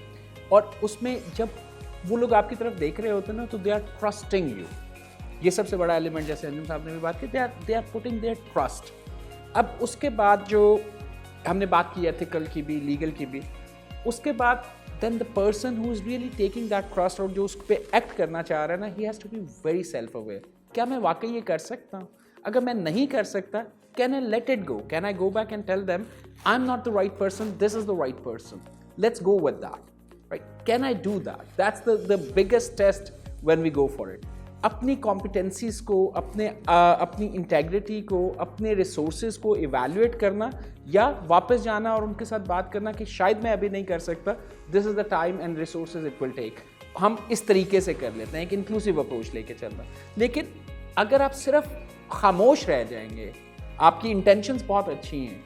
اور اس میں جب وہ لوگ آپ کی طرف دیکھ رہے ہوتے ہیں نا تو دے آر ٹرسٹنگ یو. یہ سب سے بڑا ایلیمنٹ، جیسے انجم صاحب نے بھی بات کی، they are putting their trust. اب اس کے بعد جو ہم نے بات کی ایتھیکل کی بھی، لیگل کی بھی، اس کے بعد then the person who is really taking that trust اور جو اس پہ ایکٹ کرنا چاہ رہا ہے نا، he has to be very self aware. کیا میں واقعی یہ کر سکتا ہوں؟ اگر میں نہیں کر سکتا، can I let it go? Can I go back and tell them I am not the right person, this is the right person, let's go with that. Right? Can I do that? That's the biggest test when we go for it. اپنی competencies کو، اپنی integrity کو، اپنے resources کو evaluate کرنا یا واپس جانا اور ان کے ساتھ بات کرنا کہ شاید میں ابھی نہیں کر سکتا، this is the time and resources it will take. ہم اس طریقے سے کر لیتے ہیں، ایک انکلوسیو اپروچ لے کے چلنا. لیکن اگر آپ صرف خاموش رہ جائیں گے، آپ کی انٹینشنز بہت اچھی ہیں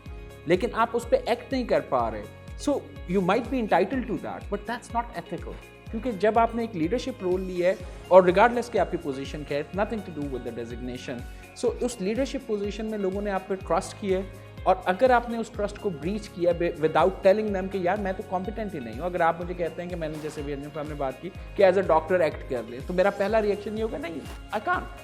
لیکن آپ اس پہ ایکٹ نہیں کر پا رہے، so you might be entitled to that, but that's not ethical. کیونکہ جب آپ نے ایک لیڈرشپ رول لیا ہے اور ریگارڈلیس کہ آپ کی پوزیشن کیا ہے، nothing to do with the designation. so اس لیڈرشپ پوزیشن میں لوگوں نے آپ پہ ٹرسٹ کیا ہے، اور اگر آپ نے اس ٹرسٹ کو بریچ کیا وداؤٹ ٹیلنگ دیم کہ یار میں تو کمپیٹنٹ ہی نہیں ہوں. اگر آپ مجھے کہتے ہیں کہ میں نے جیسے بھی انجم صاحب نے بات کی کہ ایز اے ڈاکٹر ایکٹ کر لیں، تو میرا پہلا ریئیکشن یہ ہوگا نہیں، I can't.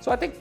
So I think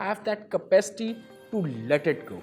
have that capacity to let it go.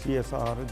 CSR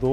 2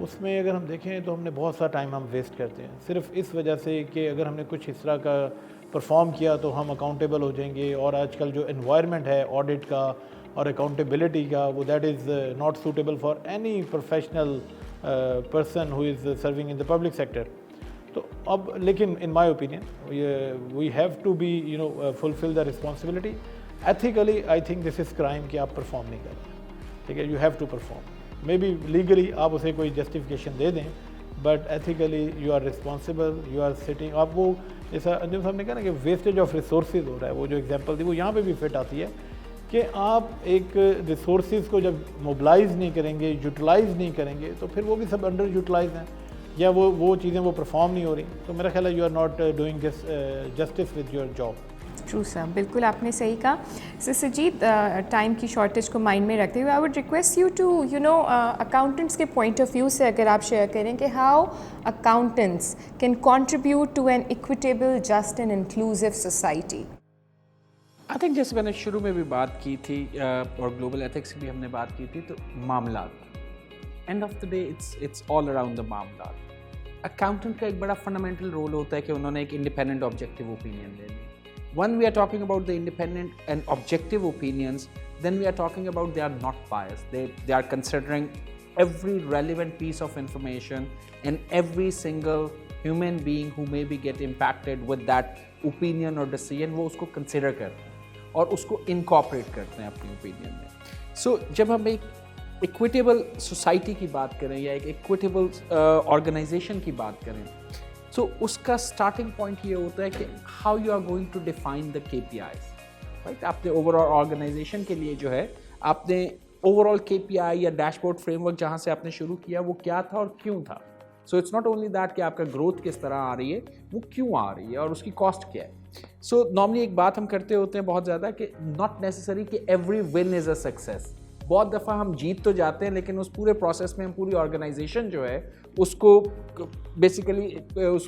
اس میں اگر ہم دیکھیں تو ہم نے بہت سا ٹائم ہم ویسٹ کرتے ہیں صرف اس وجہ سے کہ اگر ہم نے کچھ اس طرح کا پرفارم کیا تو ہم اکاؤنٹیبل ہو جائیں گے. اور آج کل جو انوائرمنٹ ہے آڈٹ کا اور اکاؤنٹیبلٹی کا وہ that is not suitable for any professional person who is serving in the public sector. تو اب لیکن in my opinion we have to be fulfil the responsibility. Ethically I think this is crime کہ آپ پرفارم نہیں کر رہے, ٹھیک ہے, you have to perform. May be legally آپ اسے کوئی جسٹیفیکیشن دے دیں but ethically you are responsible, you are sitting. آپ وہ جیسا انجم صاحب نے کہا نا کہ ویسٹیج آف ریسورسز ہو رہا ہے, وہ جو ایگزامپل تھی وہ یہاں پہ بھی فٹ آتی ہے کہ آپ ایک ریسورسز کو جب موبلائز نہیں کریں گے, یوٹیلائز نہیں کریں گے تو پھر وہ بھی سب انڈر یوٹیلائز ہیں یا وہ چیزیں وہ پرفارم نہیں ہو رہی. تو میرا خیال ہے you are not doing this justice with your job. True sir, بالکل آپ نے صحیح کہا. سر سجید, ٹائم کی شارٹیج کو مائنڈ میں رکھتے ہوئے I would request you to accountants کے پوائنٹ آف ویو سے اگر آپ شیئر کریں کہ how accountants can contribute to an equitable, just and inclusive society. I think جیسے میں نے شروع میں بھی بات کی تھی اور گلوبل ایتھکس کی بھی ہم نے بات کی تھی, تو معاملات, end of the day it's all around the معاملات. اکاؤنٹنٹ کا ایک بڑا فنڈامنٹل رول ہوتا ہے کہ انہوں نے ایک انڈیپینڈنٹ آبجیکٹیو اوپینین لے لی. When we are talking about the independent and objective opinions, then we are talking about they are not biased. They are considering every relevant piece of information and every single human being who may be get impacted with that opinion or decision, وہ اس کو consider کرتے ہیں اور اس کو incorporate کرتے ہیں اپنی opinion میں. So جب ہم ایک equitable society کی بات کریں یا ایک equitable organization کی بات کریں, سو اس کا اسٹارٹنگ پوائنٹ یہ ہوتا ہے کہ how you are going to define the K P eyes, right. آپ نے اوور آل آرگنائزیشن کے لیے جو ہے آپ نے اوور آل کے پی آئی یا ڈیش بورڈ فریم ورک جہاں سے آپ نے شروع کیا وہ کیا تھا اور کیوں تھا. So it's not only that کہ آپ کا گروتھ کس طرح آ رہی ہے, وہ کیوں آ رہی ہے اور اس کی کاسٹ کیا ہے. سو نارملی ایک بات ہم کرتے ہوتے ہیں بہت زیادہ کہ ناٹ نیسسری کہ every one is a success. بہت دفعہ ہم جیت تو جاتے ہیں لیکن اس پورے پروسیس میں ہم پوری آرگنائزیشن جو ہے اس کو بیسیکلی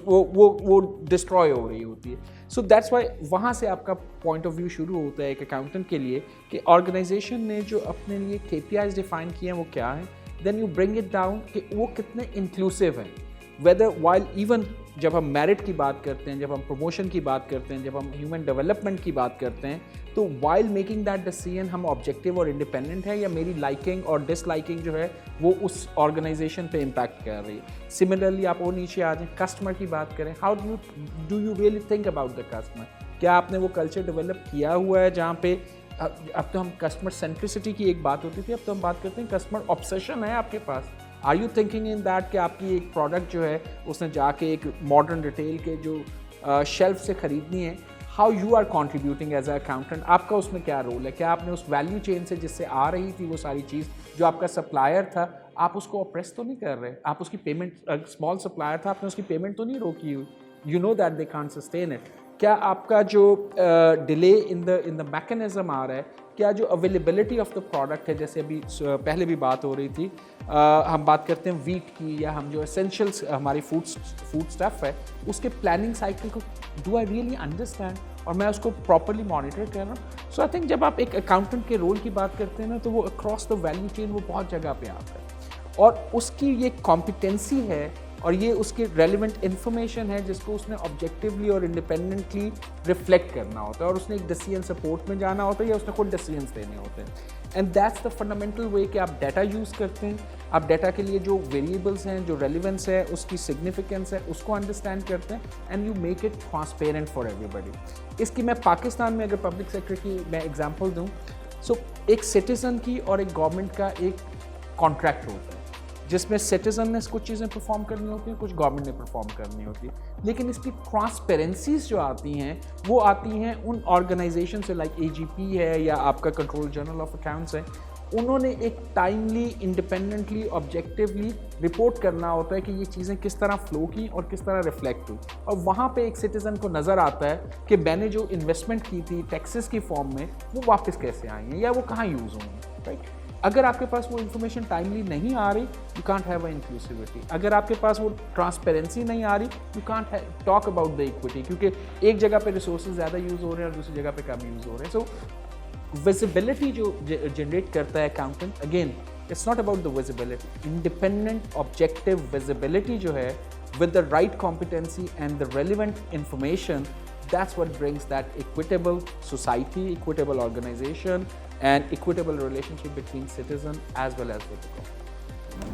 وہ ڈسٹروائے ہو رہی ہوتی ہے. سو دیٹس وائی وہاں سے آپ کا پوائنٹ آف ویو شروع ہوتا ہے ایک اکاؤنٹنٹ کے لیے کہ آرگنائزیشن نے جو اپنے لیے کے پی آئیز ڈیفائن کیے ہیں وہ کیا ہیں. Then you bring it down کہ وہ کتنے انکلوسیو ہیں, ویدر وائل ایون جب ہم میرٹ کی بات کرتے ہیں, جب ہم پروموشن کی بات کرتے ہیں, جب ہم ہیومن ڈیولپمنٹ کی بات کرتے ہیں, تو وائل میکنگ دیٹ ڈیسیژن ہم آبجیکٹیو اور انڈیپینڈنٹ ہیں یا میری لائکنگ اور ڈس لائکنگ جو ہے وہ اس آرگنائزیشن پہ امپیکٹ کر رہی ہے. سملرلی آپ اور نیچے آ جائیں, کسٹمر کی بات کریں, how do you really think about the customer. کیا آپ نے وہ کلچر ڈیولپ کیا ہوا ہے جہاں پہ اب تو ہم کسٹمر سینٹریسٹی کی ایک بات ہوتی تھی, اب تو ہم بات کرتے ہیں کسٹمر آبسیشن ہے آپ کے پاس. Are you thinking in that کہ آپ کی ایک پروڈکٹ جو ہے اس نے جا کے ایک ماڈرن ریٹیل کے جو شیلف سے خریدنی ہے, how you are contributing as a accountant, آپ کا اس میں کیا رول ہے. کیا آپ نے اس ویلیو چین سے جس سے آ رہی تھی وہ ساری چیز, جو آپ کا سپلائر تھا آپ اس کو اپریس تو نہیں کر رہے, آپ اس کی پیمنٹ, اسمال سپلائر تھا آپ نے اس کی پیمنٹ تو نہیں روکی ہوئی, you know that they can't sustain it. کیا آپ کا جو ڈیلے ان دا میکینزم آ رہا ہے, کیا جو اویلیبلٹی آف دا پروڈکٹ ہے, جیسے ابھی پہلے بھی بات ہو رہی تھی, ہم بات کرتے ہیں ویٹ کی یا ہم جو اسینشیلس ہماری فوڈ اسٹف ہے اس کے پلاننگ سائیکل کو ڈو آئی ریئلی انڈرسٹینڈ اور میں اس کو پراپرلی مانیٹر کر رہا ہوں. سو آئی تھنک جب آپ ایک اکاؤنٹنٹ کے رول کی بات کرتے ہیں نا تو وہ اکراس دا ویلیو چین وہ بہت جگہ پہ آتا ہے اور اس کی یہ کمپیٹنسی ہے اور یہ اس کی ریلیونٹ انفارمیشن ہے جس کو اس نے آبجیکٹیولی اور انڈیپینڈنٹلی ریفلیکٹ کرنا ہوتا ہے اور اس نے ایک ڈیسیژن سپورٹ میں جانا ہوتا ہے یا اس نے خود ڈیسیژنس دینے ہوتے ہیں. اینڈ دیٹس دا فنڈامنٹل وے کہ آپ ڈیٹا یوز کرتے ہیں, آپ ڈیٹا کے لیے جو ویریبلس ہیں, جو ریلیونس ہے, اس کی سگنیفیکینس ہے, اس کو انڈرسٹینڈ کرتے ہیں and you make it transparent for everybody. اس کی میں پاکستان میں اگر پبلک سیکٹر کی میں ایگزامپل دوں, سو ایک سٹیزن کی اور ایک گورنمنٹ کا ایک کانٹریکٹ ہوتا ہے جس میں سٹیزن نے کچھ چیزیں پرفارم کرنی ہوتی ہیں, کچھ گورنمنٹ نے پرفارم کرنی ہوتی ہے, لیکن اس کی ٹرانسپیرنسیز جو آتی ہیں وہ آتی ہیں ان آرگنائزیشن سے, لائک اے جی پی ہے یا آپ کا کنٹرول جنرل آف اکاؤنٹس ہے. انہوں نے ایک ٹائملی, انڈیپینڈنٹلی, آبجیکٹیولی رپورٹ کرنا ہوتا ہے کہ یہ چیزیں کس طرح فلو کی اور کس طرح ریفلیکٹ ہوئی, اور وہاں پہ ایک سٹیزن کو نظر آتا ہے کہ میں نے جو انویسٹمنٹ کی تھی ٹیکسز کی فارم میں وہ واپس کیسے آئی ہیں یا وہ کہاں یوز ہوں گی, رائٹ. اگر آپ کے پاس وہ انفارمیشن ٹائملی نہیں آ رہی, you can't have a inclusivity. اگر آپ کے پاس وہ ٹرانسپیرنسی نہیں آ رہی, you can't talk about the equity, کیونکہ ایک جگہ پہ ریسورسز زیادہ یوز ہو رہے ہیں اور دوسری جگہ پہ کم یوز ہو رہے ہیں. سو ویزیبلٹی جو جنریٹ کرتا ہے accountant, again it's not about the visibility. Independent, objective visibility jo hai, with the right competency and the relevant information, that's what brings that equitable society, equitable organization and equitable relationship between citizen as well as with the government.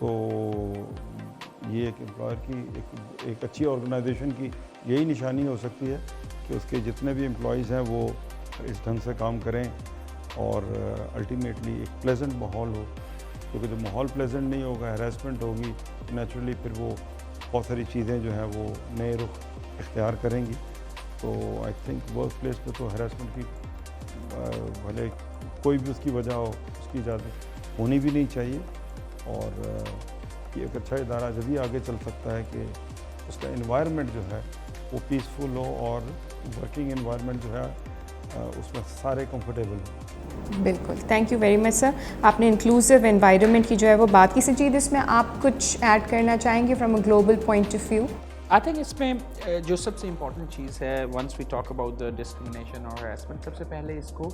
تو یہ ایک employer کی ایک اچھی organization کی یہی نشانی ہو سکتی ہے کہ اس کے جتنے بھی امپلائیز ہیں وہ اس ڈھنگ سے کام کریں اور الٹیمیٹلی ایک پلیزنٹ ماحول ہو، کیونکہ جب ماحول پلیزنٹ نہیں ہوگا، ہیراسمنٹ ہوگی، نیچرلی پھر وہ بہت ساری چیزیں جو ہیں وہ نئے رخ اختیار کریں گی. تو آئی تھنک ورک پلیس پہ تو ہیراسمنٹ کی بھلے کوئی بھی اس کی وجہ ہو، اس کی اجازت ہونی بھی نہیں چاہیے. اور یہ ایک اچھا ادارہ جبھی آگے چل سکتا ہے کہ اس کا انوائرمنٹ جو ہے وہ پیسفل ہو اور ورکنگ انوائرمنٹ جو ہے اس میں سارے کمفرٹیبل ہوں. بالکل، تھینک یو ویری مچ سر. آپ نے انکلوسیو انوائرمنٹ کی جو ہے وہ بات کی. سنجید، اس میں آپ کچھ ایڈ کرنا چاہیں گے from a global point of view? I think اس میں جو سب سے امپورٹنٹ چیز ہے once we talk about the discrimination اور ہراسمنٹ، سب سے پہلے اس کو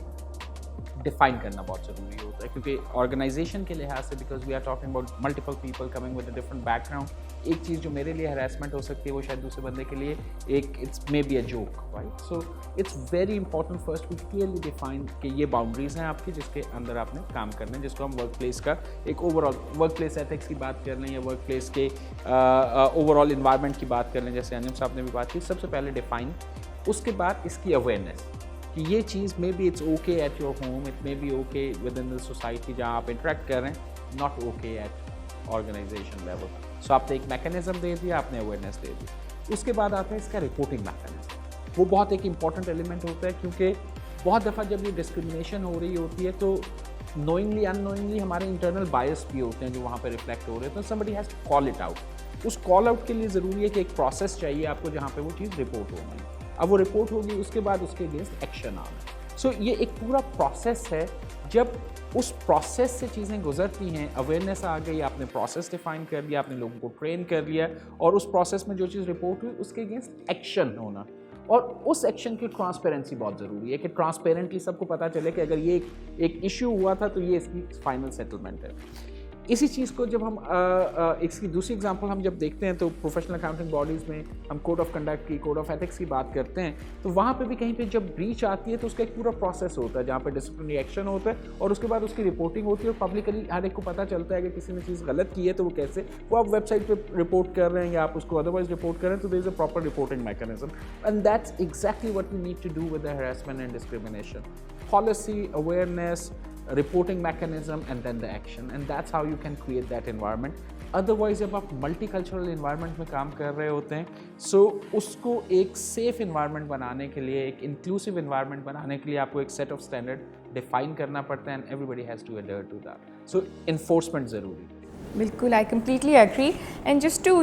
ڈیفائن کرنا بہت ضروری ہوتا ہے، کیونکہ آرگنائزیشن کے لحاظ سے because we are talking about multiple people coming with a different background. ایک چیز جو میرے لیے ہراسمنٹ ہو سکتی ہے وہ شاید دوسرے بندے کے لیے ایک it's maybe a joke, right? So it's very important first we clearly define کہ یہ باؤنڈریز ہیں آپ کی جس کے اندر آپ نے کام کرنا ہے، جس کو ہم ورک پلیس کا ایک over all work place ethics کی بات کر لیں یا ورک پلیس کے اوور آل انوائرمنٹ کی بات کر لیں، جیسے انجم صاحب نے بھی بات کی. سب سے پہلے ڈیفائن، اس کے بعد اس کی اویئرنیس کہ یہ چیز may be it's okay at your home, it may be okay with in the society جہاں آپ انٹریکٹ کر رہے ہیں، not okay at organization level. So آپ نے ایک میکینزم دے دیا، آپ نے اویئرنیس دے دی. اس کے بعد آتا ہے اس کا رپورٹنگ میکینزم. وہ بہت ایک امپورٹنٹ ایلیمنٹ ہوتا ہے، کیونکہ بہت دفعہ جب یہ ڈسکرمنیشن ہو رہی ہوتی ہے تو نوئنگلی ان نوئنگلی ہمارے انٹرنل بائس بھی ہوتے ہیں جو وہاں پہ ریفلیکٹ ہو رہے ہیں. تو somebody has to call it out. اس کال آؤٹ کے لیے ضروری ہے کہ ایک پروسیس چاہیے آپ کو جہاں پہ وہ چیز رپورٹ ہونی. اب وہ رپورٹ ہوگی، اس کے بعد اس کے اگینسٹ ایکشن آنا. سو یہ ایک پورا پروسیس ہے. جب اس پروسیس سے چیزیں گزرتی ہیں، اویئرنیس آ گئی، آپ نے پروسیس ڈیفائن کر لیا، آپ نے لوگوں کو ٹرین کر لیا، اور اس پروسیس میں جو چیز رپورٹ ہوئی اس کے اگینسٹ ایکشن ہونا. اور اس ایکشن کی ٹرانسپیرنسی بہت ضروری ہے کہ ٹرانسپیرنٹلی سب کو پتہ چلے کہ اگر یہ ایک ایشو ہوا تھا تو یہ اس کی فائنل سیٹلمنٹ ہے. اسی چیز کو جب ہم اس کی دوسری اگزامپل ہم جب دیکھتے ہیں تو پروفیشنل اکاؤنٹنگ باڈیز میں ہم کوڈ آف کنڈکٹ کی، کوڈ آف ایتھکس کی بات کرتے ہیں، تو وہاں پہ بھی کہیں پہ جب بریچ آتی ہے تو اس کا ایک پورا پروسیس ہوتا ہے جہاں پہ ڈسپلنری ایکشن ہوتا ہے، اور اس کے بعد اس کی رپورٹنگ ہوتی ہے اور پبلکلی ہر ایک کو پتہ چلتا ہے کہ کسی نے چیز غلط کی ہے تو وہ کیسے، وہ آپ ویب سائٹ پہ رپورٹ کر رہے ہیں یا آپ اس کو ادروائز رپورٹ کر رہے ہیں. تو there is a proper reporting mechanism, and that's exactly what we need to do with the harassment and discrimination. Policy, awareness, reporting mechanism, and then the action. And that's how you can create that environment. Otherwise جب آپ multi cultural environment میں کام کر رہے ہوتے ہیں، سو اس کو ایک safe environment بنانے کے لیے، ایک انکلوسیو انوائرمنٹ بنانے کے لیے آپ کو ایک سیٹ آف اسٹینڈرڈ ڈیفائن کرنا پڑتا ہے، and everybody has to adhere to that. So enforcement ضروری ہے. بالکل، I completely agree. And just to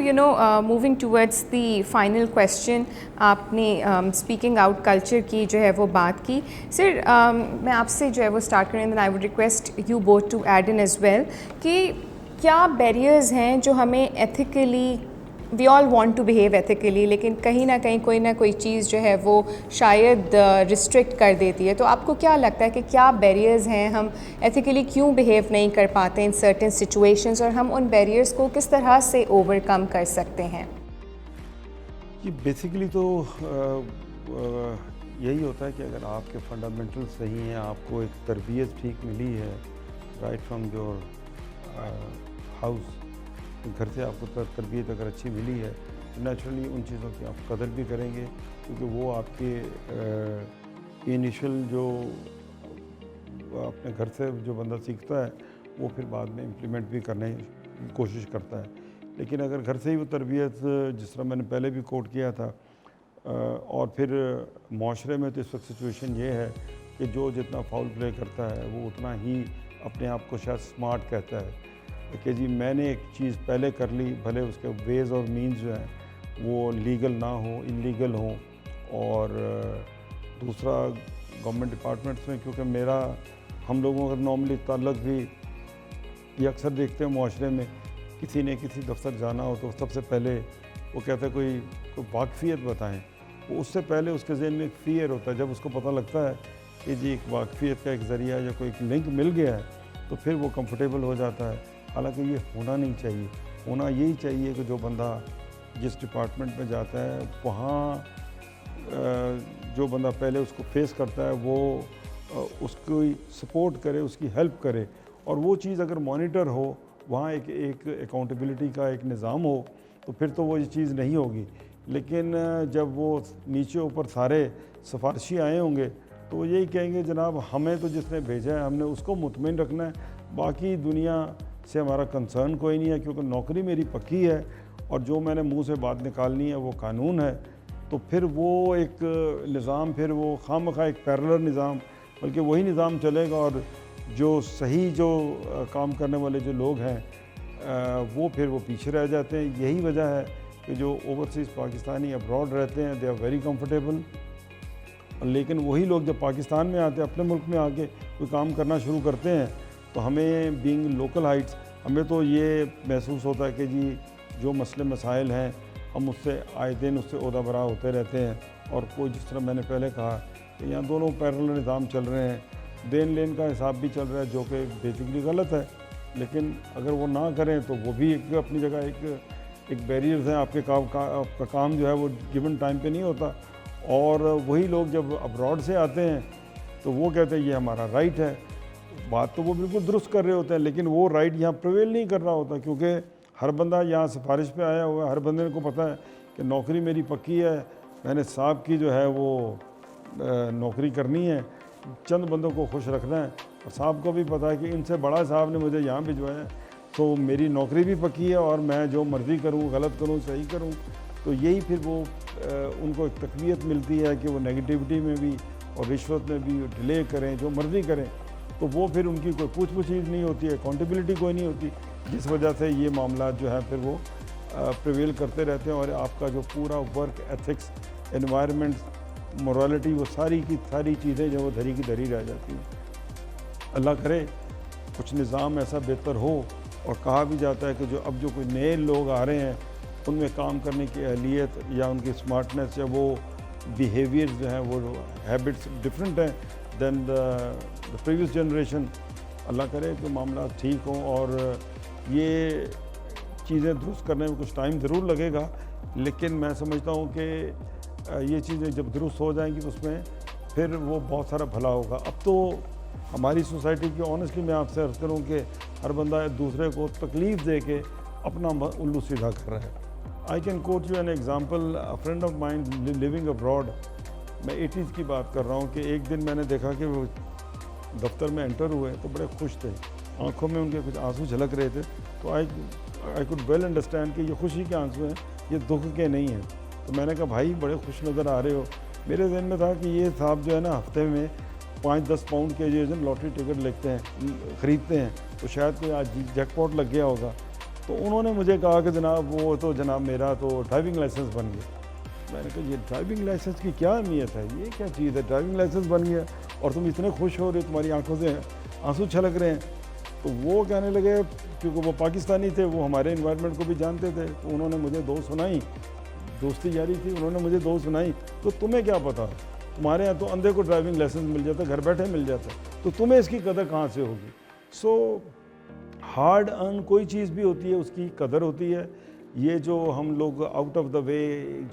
moving towards the final question, آپ نے اسپیکنگ آؤٹ کلچر کی جو ہے وہ بات کی. سر میں آپ سے جو ہے وہ اسٹارٹ کریں، then I would request you both to add in as well کہ کیا بیریئرز ہیں جو ہمیں ethically, we all want to behave ethically, لیکن کہیں نہ کہیں کوئی نہ کوئی چیز جو ہے وہ شاید ریسٹرکٹ کر دیتی ہے. تو آپ کو کیا لگتا ہے کہ کیا بیریئرز ہیں، ہم ایتھیکلی کیوں بیہیو نہیں کر پاتے ان سرٹن سچویشنز، اور ہم ان بیریئرز کو کس طرح سے اوور کم کر سکتے ہیں؟ جی بیسیکلی تو یہی ہوتا ہے کہ اگر آپ کے فنڈامنٹل صحیح ہیں، آپ کو ایک تربیت ٹھیک ملی ہے رائٹ فرام یور ہاؤس، گھر سے آپ کو تربیت اگر اچھی ملی ہے تو نیچرلی ان چیزوں کی آپ قدر بھی کریں گے، کیونکہ وہ آپ کے انیشل جو اپنے گھر سے جو بندہ سیکھتا ہے وہ پھر بعد میں امپلیمنٹ بھی کرنے کی کوشش کرتا ہے. لیکن اگر گھر سے ہی وہ تربیت، جس طرح میں نے پہلے بھی کوٹ کیا تھا، اور پھر معاشرے میں تو اس وقت سچویشن یہ ہے کہ جو جتنا فاؤل پلے کرتا ہے وہ اتنا ہی اپنے آپ کو شاید اسمارٹ کہتا ہے کہ جی میں نے ایک چیز پہلے کر لی، بھلے اس کے ویز اور مینز جو ہیں وہ لیگل نہ ہوں، انلیگل ہوں. اور دوسرا گورنمنٹ ڈپارٹمنٹس میں، کیونکہ میرا ہم لوگوں کا نارملی تعلق بھی یہ اکثر دیکھتے ہیں معاشرے میں، کسی نے کسی دفتر جانا ہو تو سب سے پہلے وہ کہتا ہے کوئی واقفیت بتائیں. وہ اس سے پہلے اس کے ذہن میں ایک فیئر ہوتا ہے. جب اس کو پتہ لگتا ہے کہ جی ایک واقفیت کا ایک ذریعہ یا کوئی ایک لنک مل گیا ہے تو پھر وہ کمفرٹیبل ہو جاتا ہے. حالانکہ یہ ہونا نہیں چاہیے. ہونا یہی چاہیے کہ جو بندہ جس ڈپارٹمنٹ میں جاتا ہے وہاں جو بندہ پہلے اس کو فیس کرتا ہے وہ اس کی سپورٹ کرے، اس کی ہیلپ کرے، اور وہ چیز اگر مانیٹر ہو وہاں ایک اکاؤنٹیبلٹی کا ایک نظام ہو تو پھر تو وہ یہ چیز نہیں ہوگی. لیکن جب وہ نیچے اوپر سارے سفارشی آئے ہوں گے تو وہ یہی کہیں گے جناب ہمیں تو جس نے بھیجا ہے ہم نے اس کو مطمئن رکھنا ہے, باقی دنیا سے ہمارا کنسرن کوئی نہیں ہے, کیونکہ نوکری میری پکی ہے اور جو میں نے منہ سے بات نکالنی ہے وہ قانون ہے. تو پھر وہ ایک نظام, پھر وہ خواہ ایک پیرلر نظام, بلکہ وہی نظام چلے گا, اور جو صحیح جو کام کرنے والے جو لوگ ہیں وہ پھر وہ پیچھے رہ جاتے ہیں. یہی وجہ ہے کہ جو اوورسیز پاکستانی ابراڈ رہتے ہیں دے آر ویری کمفرٹیبل, لیکن وہی لوگ جب پاکستان میں آتے ہیں, اپنے ملک میں آ کے کوئی کام کرنا شروع کرتے ہیں, تو ہمیں بینگ لوکل ہائٹس ہمیں تو یہ محسوس ہوتا ہے کہ جی جو مسئلے مسائل ہیں ہم اس سے آئے دن اس سے عہدہ برا ہوتے رہتے ہیں. اور کوئی جس طرح میں نے پہلے کہا کہ یہاں دونوں پیرلل نظام چل رہے ہیں, دین لین کا حساب بھی چل رہا ہے جو کہ بیسکلی غلط ہے, لیکن اگر وہ نہ کریں تو وہ بھی ایک اپنی جگہ ایک بیریئرز ہیں. آپ کا کام جو ہے وہ گیون ٹائم پہ نہیں ہوتا, اور وہی لوگ جب ابراڈ سے آتے ہیں تو وہ کہتے ہیں یہ ہمارا رائٹ ہے. بات تو وہ بالکل درست کر رہے ہوتے ہیں, لیکن وہ رائٹ یہاں پریویل نہیں کر رہا ہوتا, کیونکہ ہر بندہ یہاں سفارش پہ آیا ہوا ہے, ہر بندے کو پتہ ہے کہ نوکری میری پکی ہے, میں نے صاحب کی جو ہے وہ نوکری کرنی ہے, چند بندوں کو خوش رکھنا ہے, اور صاحب کو بھی پتہ ہے کہ ان سے بڑا صاحب نے مجھے یہاں بھجوایا ہے, تو میری نوکری بھی پکی ہے اور میں جو مرضی کروں, غلط کروں, صحیح کروں. تو یہی پھر وہ ان کو ایک تقویت ملتی ہے کہ وہ نیگیٹیوٹی میں بھی اور رشوت میں بھی ڈیلے کریں, جو مرضی کریں, تو وہ پھر ان کی کوئی پوچھ پوچھ نہیں ہوتی ہے, اکاؤنٹیبلٹی کوئی نہیں ہوتی, جس وجہ سے یہ معاملات جو ہیں پھر وہ پریویل کرتے رہتے ہیں, اور آپ کا جو پورا ورک ایتھکس, انوائرمنٹ, مورالٹی, وہ ساری کی ساری چیزیں جو وہ دھری کی دھری رہ جاتی ہیں. اللہ کرے کچھ نظام ایسا بہتر ہو, اور کہا بھی جاتا ہے کہ جو کوئی نئے لوگ آ رہے ہیں ان میں کام کرنے کی اہلیت یا ان کی اسمارٹنیس یا وہ بیہیویئرز جو ہیں وہ ہیبٹس ڈفرینٹ ہیں دین دا پریویس جنریشن. اللہ کرے کہ معاملات ٹھیک ہوں, اور یہ چیزیں درست کرنے میں کچھ ٹائم ضرور لگے گا, لیکن میں سمجھتا ہوں کہ یہ چیزیں جب درست ہو جائیں گی تو اس میں پھر وہ بہت سارا بھلا ہوگا. اب تو ہماری سوسائٹی کی آنیسٹلی میں آپ سے عرض کروں کہ ہر بندہ ایک دوسرے کو تکلیف دے کے اپنا الو سیدھا کر رہا ہے. I can quote you an example, friend of mine living abroad, میں 80s کی بات کر رہا ہوں, کہ ایک دن میں نے دیکھا کہ وہ دفتر میں انٹر ہوئے تو بڑے خوش تھے, آنکھوں میں ان کے کچھ آنسو جھلک رہے تھے, تو آئی کوڈ ویل انڈرسٹینڈ کہ یہ خوشی کے آنسو ہیں, یہ دکھ کے نہیں ہیں. تو میں نے کہا بھائی بڑے خوش نظر آ رہے ہو. میرے ذہن میں تھا کہ یہ صاحب جو ہے نا ہفتے میں 5-10 پاؤنڈ کے جو لاٹری ٹکٹ لکھتے ہیں, خریدتے ہیں, تو شاید کوئی آج جیک پاٹ لگ گیا ہوگا. تو انہوں نے مجھے کہا کہ جناب وہ تو جناب میرا تو ڈرائیونگ لائسنس بن گیا. میں نے کہا یہ ڈرائیونگ لائسنس کی کیا اہمیت ہے, یہ کیا چیز ہے, ڈرائیونگ لائسنس بن گیا اور تم اتنے خوش ہو رہے, تمہاری آنکھوں سے آنسو چھلک رہے ہیں. تو وہ کہنے لگے, کیونکہ وہ پاکستانی تھے, وہ ہمارے انوائرمنٹ کو بھی جانتے تھے, تو انہوں نے مجھے دو سنائی, دوستی جاری تھی, انہوں نے مجھے دو سنائی. تو تمہیں کیا پتا, تمہارے یہاں تو اندھے کو ڈرائیونگ لائسنس مل جاتا ہے, گھر بیٹھے مل جاتا ہے, تو تمہیں اس کی قدر کہاں سے ہوگی. سو ہارڈ ارن کوئی چیز بھی ہوتی ہے اس کی قدر ہوتی ہے. یہ جو ہم لوگ آؤٹ آف دا وے,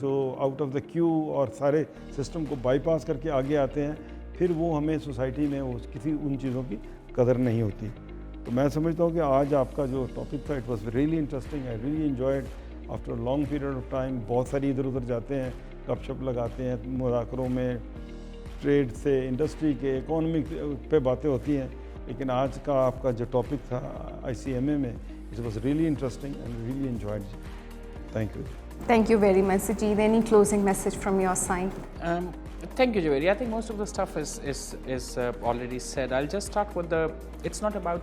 جو آؤٹ آف دا کیو اور سارے سسٹم کو بائی پاس کر کے آگے آتے ہیں, پھر وہ ہمیں سوسائٹی میں کسی ان چیزوں کی قدر نہیں ہوتی. تو میں سمجھتا ہوں کہ آج آپ کا جو ٹاپک تھا, it was really interesting, I really enjoyed after long period of time. بہت ساری ادھر ادھر جاتے ہیں, گپ شپ لگاتے ہیں, مذاکروں میں ٹریڈ سے, انڈسٹری کے, اکانومک پہ باتیں ہوتی ہیں, لیکن آج کا آپ کا جو ٹاپک تھا ICMA میں, it was really interesting and really enjoyed. Thank you. Thank you very much, Sajid. Any closing message from your side? Thank you, Javeri. I think most of the stuff is already said. I'll just start with it's not about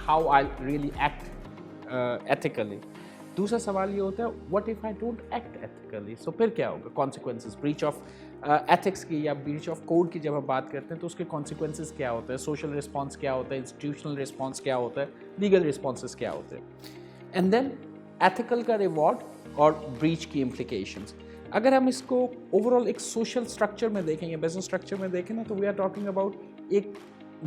how I really act ethically. دوسرا سوال یہ ہوتا ہے, what if I don't act ethically? So پھر کیا ہوگا, consequences, breach of ethics کی یا breach of code کی جب ہم بات کرتے ہیں تو اس کے consequences کیا ہوتا ہے, social response کیا ہوتا ہے, institutional response کیا ہوتا ہے, legal responses کیا ہوتے ہیں, and then ethical کا reward اور breach کی implications. اگر ہم اس کو اوورآل ایک سوشل اسٹرکچر میں دیکھیں یا بزنس اسٹرکچر میں دیکھیں نا, تو وی آر ٹاکنگ اباؤٹ ایک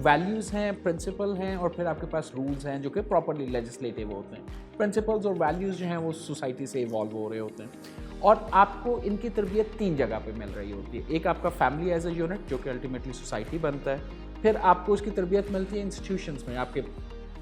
ویلیوز ہیں, پرنسپل ہیں, اور پھر آپ کے پاس رولز ہیں جو کہ پراپرلی لیجسلیٹو ہوتے ہیں. پرنسپلز اور ویلیوز جو ہیں وہ سوسائٹی سے ایوالو ہو رہے ہوتے ہیں, اور آپ کو ان کی تربیت 3 جگہ پہ مل رہی ہوتی ہے. ایک آپ کا فیملی ایز اے یونٹ جو کہ الٹیمیٹلی سوسائٹی بنتا ہے, پھر آپ کو اس کی تربیت ملتی ہے انسٹیٹیوشنس میں, آپ کے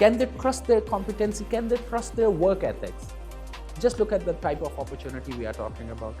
Can they trust their competency? Can they trust their work ethics? Just look at the type of opportunity we are talking about.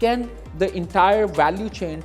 Can the entire value chain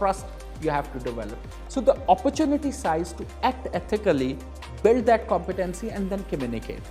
trust you have to develop. So the opportunity size to act ethically, build that competency and then communicate.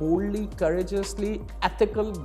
boldly, courageously, ethical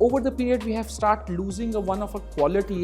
Over the period we have start losing one of a quality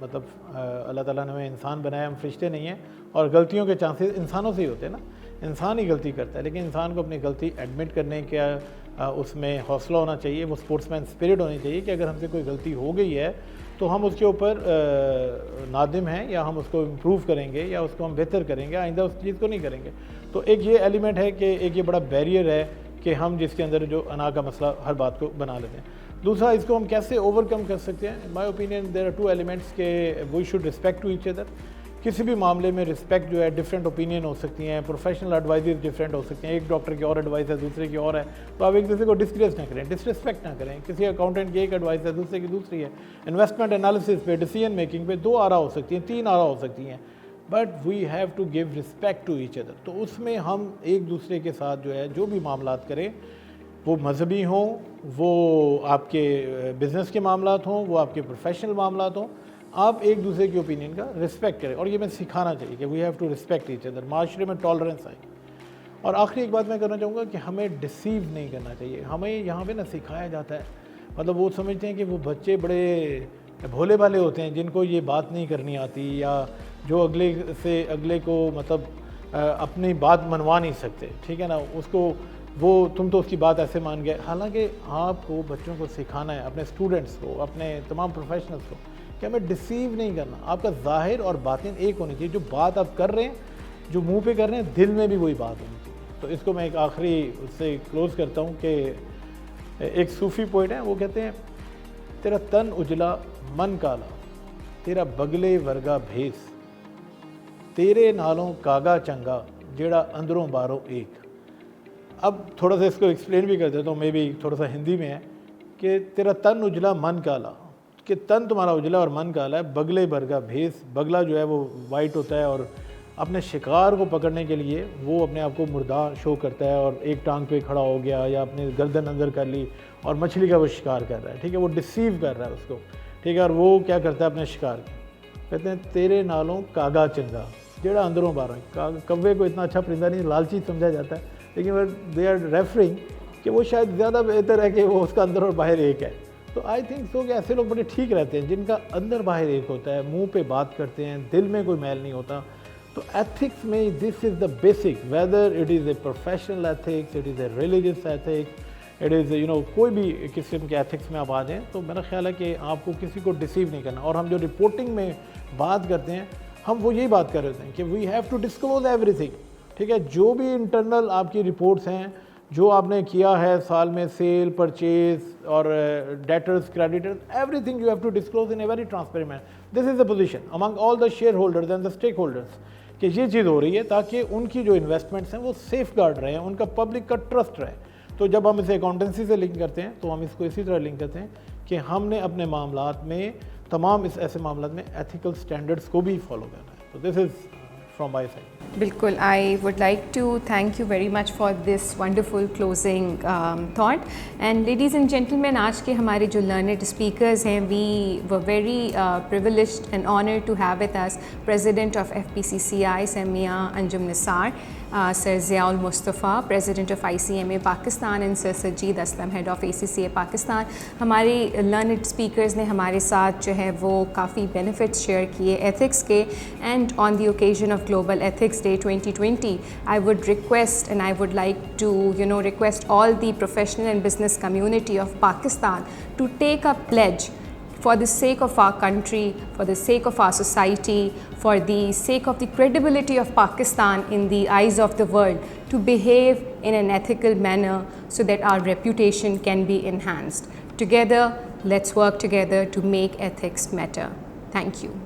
مطلب اللہ تعالیٰ نے ہمیں انسان بنایا, ہم فرشتے نہیں ہیں, اور غلطیوں کے چانسز انسانوں سے ہی ہوتے ہیں نا, انسان ہی غلطی کرتا ہے, لیکن انسان کو اپنی غلطی ایڈمٹ کرنے کا اس میں حوصلہ ہونا چاہیے, وہ اسپورٹس مین اسپرٹ ہونی چاہیے کہ اگر ہم سے کوئی غلطی ہو گئی ہے تو ہم اس کے اوپر نادم ہیں, یا ہم اس کو امپروو کریں گے, یا اس کو ہم بہتر کریں گے, آئندہ اس چیز کو نہیں کریں گے. تو ایک یہ ایلیمنٹ ہے کہ ایک یہ بڑا بیریئر ہے کہ ہم جس کے اندر جو انا کا مسئلہ ہر بات کو بنا لیتے ہیں. دوسرا, اس کو ہم کیسے اوور کم کر سکتے ہیں؟ In my opinion there are 2 elements کہ we should respect to each other. کسی بھی معاملے میں رسپیکٹ جو ہے, ڈفرینٹ اوپینین ہو سکتی ہیں, پروفیشنل ایڈوائزز ڈفرینٹ ہو سکتے ہیں, ایک ڈاکٹر کی اور ایڈوائز ہے, دوسرے کی اور ہے, تو آپ ایک دوسرے کو ڈسکریس نہ کریں, ڈسرسپیکٹ نہ کریں. کسی اکاؤنٹنٹ کی ایک ایڈوائز ہے, دوسرے کی دوسری ہے. انویسٹمنٹ انالیسس پہ, ڈیسیجن میکنگ پہ 2 آرا ہو سکتی ہیں, 3 آرا ہو سکتی ہیں, but we have to give respect to each other. تو اس میں ہم ایک دوسرے کے ساتھ جو ہے جو بھی معاملات کریں, وہ مذہبی ہوں, وہ آپ کے بزنس کے معاملات ہوں, وہ آپ کے پروفیشنل معاملات ہوں, آپ ایک دوسرے کی اوپینین کا رسپیکٹ کریں. اور یہ میں سکھانا چاہیے کہ we have to respect each other. معاشرے میں ٹالرنس آئے. اور آخری ایک بات میں کرنا چاہوں گا کہ ہمیں ڈسیو نہیں کرنا چاہیے. ہمیں یہاں پہ نا سکھایا جاتا ہے, مطلب وہ سمجھتے ہیں کہ وہ بچے بڑے بھولے بھالے ہوتے ہیں جن کو یہ بات نہیں کرنی آتی, یا جو اگلے کو مطلب اپنی بات منوا نہیں سکتے, ٹھیک ہے نا, اس کو وہ تم تو اس کی بات ایسے مان گئے. حالانکہ آپ کو بچوں کو سکھانا ہے, اپنے اسٹوڈنٹس کو, اپنے تمام پروفیشنلس کو, کہ ہمیں ڈسیو نہیں کرنا. آپ کا ظاہر اور باطن ایک ہونی چاہیے. جو بات آپ کر رہے ہیں, جو منہ پہ کر رہے ہیں, دل میں بھی وہی بات ہونی چاہیے. تو اس کو میں ایک آخری اس سے کلوز کرتا ہوں کہ ایک صوفی پوئٹ ہے, وہ کہتے ہیں تیرا تن اجلا من کالا, تیرا بگلے ورگا بھیس, تیرے نالوں کاگا چنگا, جیڑا اندروں باروں ایک. اب تھوڑا سا اس کو ایکسپلین بھی کر دیتا ہوں, میں بھی تھوڑا سا ہندی میں ہے, کہ تیرا تن اجلا من کالا, کہ تن تمہارا اجلا اور من کالا ہے. بگلے برگا بھیس, بگلا جو ہے وہ وائٹ ہوتا ہے, اور اپنے شکار کو پکڑنے کے لیے وہ اپنے آپ کو مردار شو کرتا ہے, اور ایک ٹانگ پہ کھڑا ہو گیا, یا اپنے گردن اندر کر لی, اور مچھلی کا وہ شکار کر رہا ہے, ٹھیک ہے, وہ ڈسیو کر رہا ہے اس کو, ٹھیک ہے. اور وہ کیا کرتا ہے اپنے شکار کے, کہتے ہیں تیرے نالوں کاگا چنگا, جیڑا اندروں باروں. کوے کو اتنا اچھا پرندہ نہیں, لالچی سمجھا جاتا ہے, لیکن دے آر ریفرنگ کہ وہ شاید زیادہ بہتر ہے کہ وہ اس کا اندر اور باہر ایک ہے. تو آئی تھنک سو کہ ایسے لوگ بڑے ٹھیک رہتے ہیں جن کا اندر باہر ایک ہوتا ہے, منہ پہ بات کرتے ہیں, دل میں کوئی میل نہیں ہوتا. تو ایتھکس میں this is the basic, whether it is a professional ethics, it is a religious ethics, it is کوئی بھی قسم کے ایتھکس میں آپ آ جائیں, تو میرا خیال ہے کہ آپ کو کسی کو ڈسیو نہیں کرنا. اور ہم جو رپورٹنگ میں بات کرتے ہیں, ہم وہ یہی بات کر رہے ہیں کہ we have to disclose everything, ٹھیک ہے. جو بھی انٹرنل آپ کی رپورٹس ہیں, جو آپ نے کیا ہے سال میں, سیل, پرچیز اور debtors, creditors, everything you have to disclose in a very transparent manner. This is the position among all the shareholders and the stakeholders, کہ یہ چیز ہو رہی ہے تاکہ ان کی جو انویسٹمنٹس ہیں وہ سیف گارڈ رہیں, ان کا پبلک کا ٹرسٹ رہے. تو جب ہم اسے اکاؤنٹنسی سے لنک کرتے ہیں, تو ہم اس کو اسی طرح لنک کرتے ہیں کہ ہم نے اپنے معاملات میں, تمام ایسے معاملات میں ایتھیکل سٹینڈرڈس کو بھی فالو کرنا ہے. تو this is from my side. بالکل, I would like to thank you very much for this wonderful closing thought. And ladies and gentlemen, آج کے ہمارے جو لرنڈ اسپیکرز ہیں, we were very privileged and honoured to have with us president of FPCCI sir Mian Anjum Nisar, sir Zia Al-Mustafa, president of ICMA Pakistan, and sir Sajid Aslam, head of ACCA Pakistan. ہمارے learned speakers نے ہمارے ساتھ جو ہے وہ کافی بینیفٹس شیئر کیے ایتھکس کے. And on the occasion of global ethics Day 2020, I would request and I would like to request all the professional and business community of Pakistan to take a pledge for the sake of our country, for the sake of our society, for the sake of the credibility of Pakistan in the eyes of the world, to behave in an ethical manner so that our reputation can be enhanced. Together, let's work together to make ethics matter. Thank you.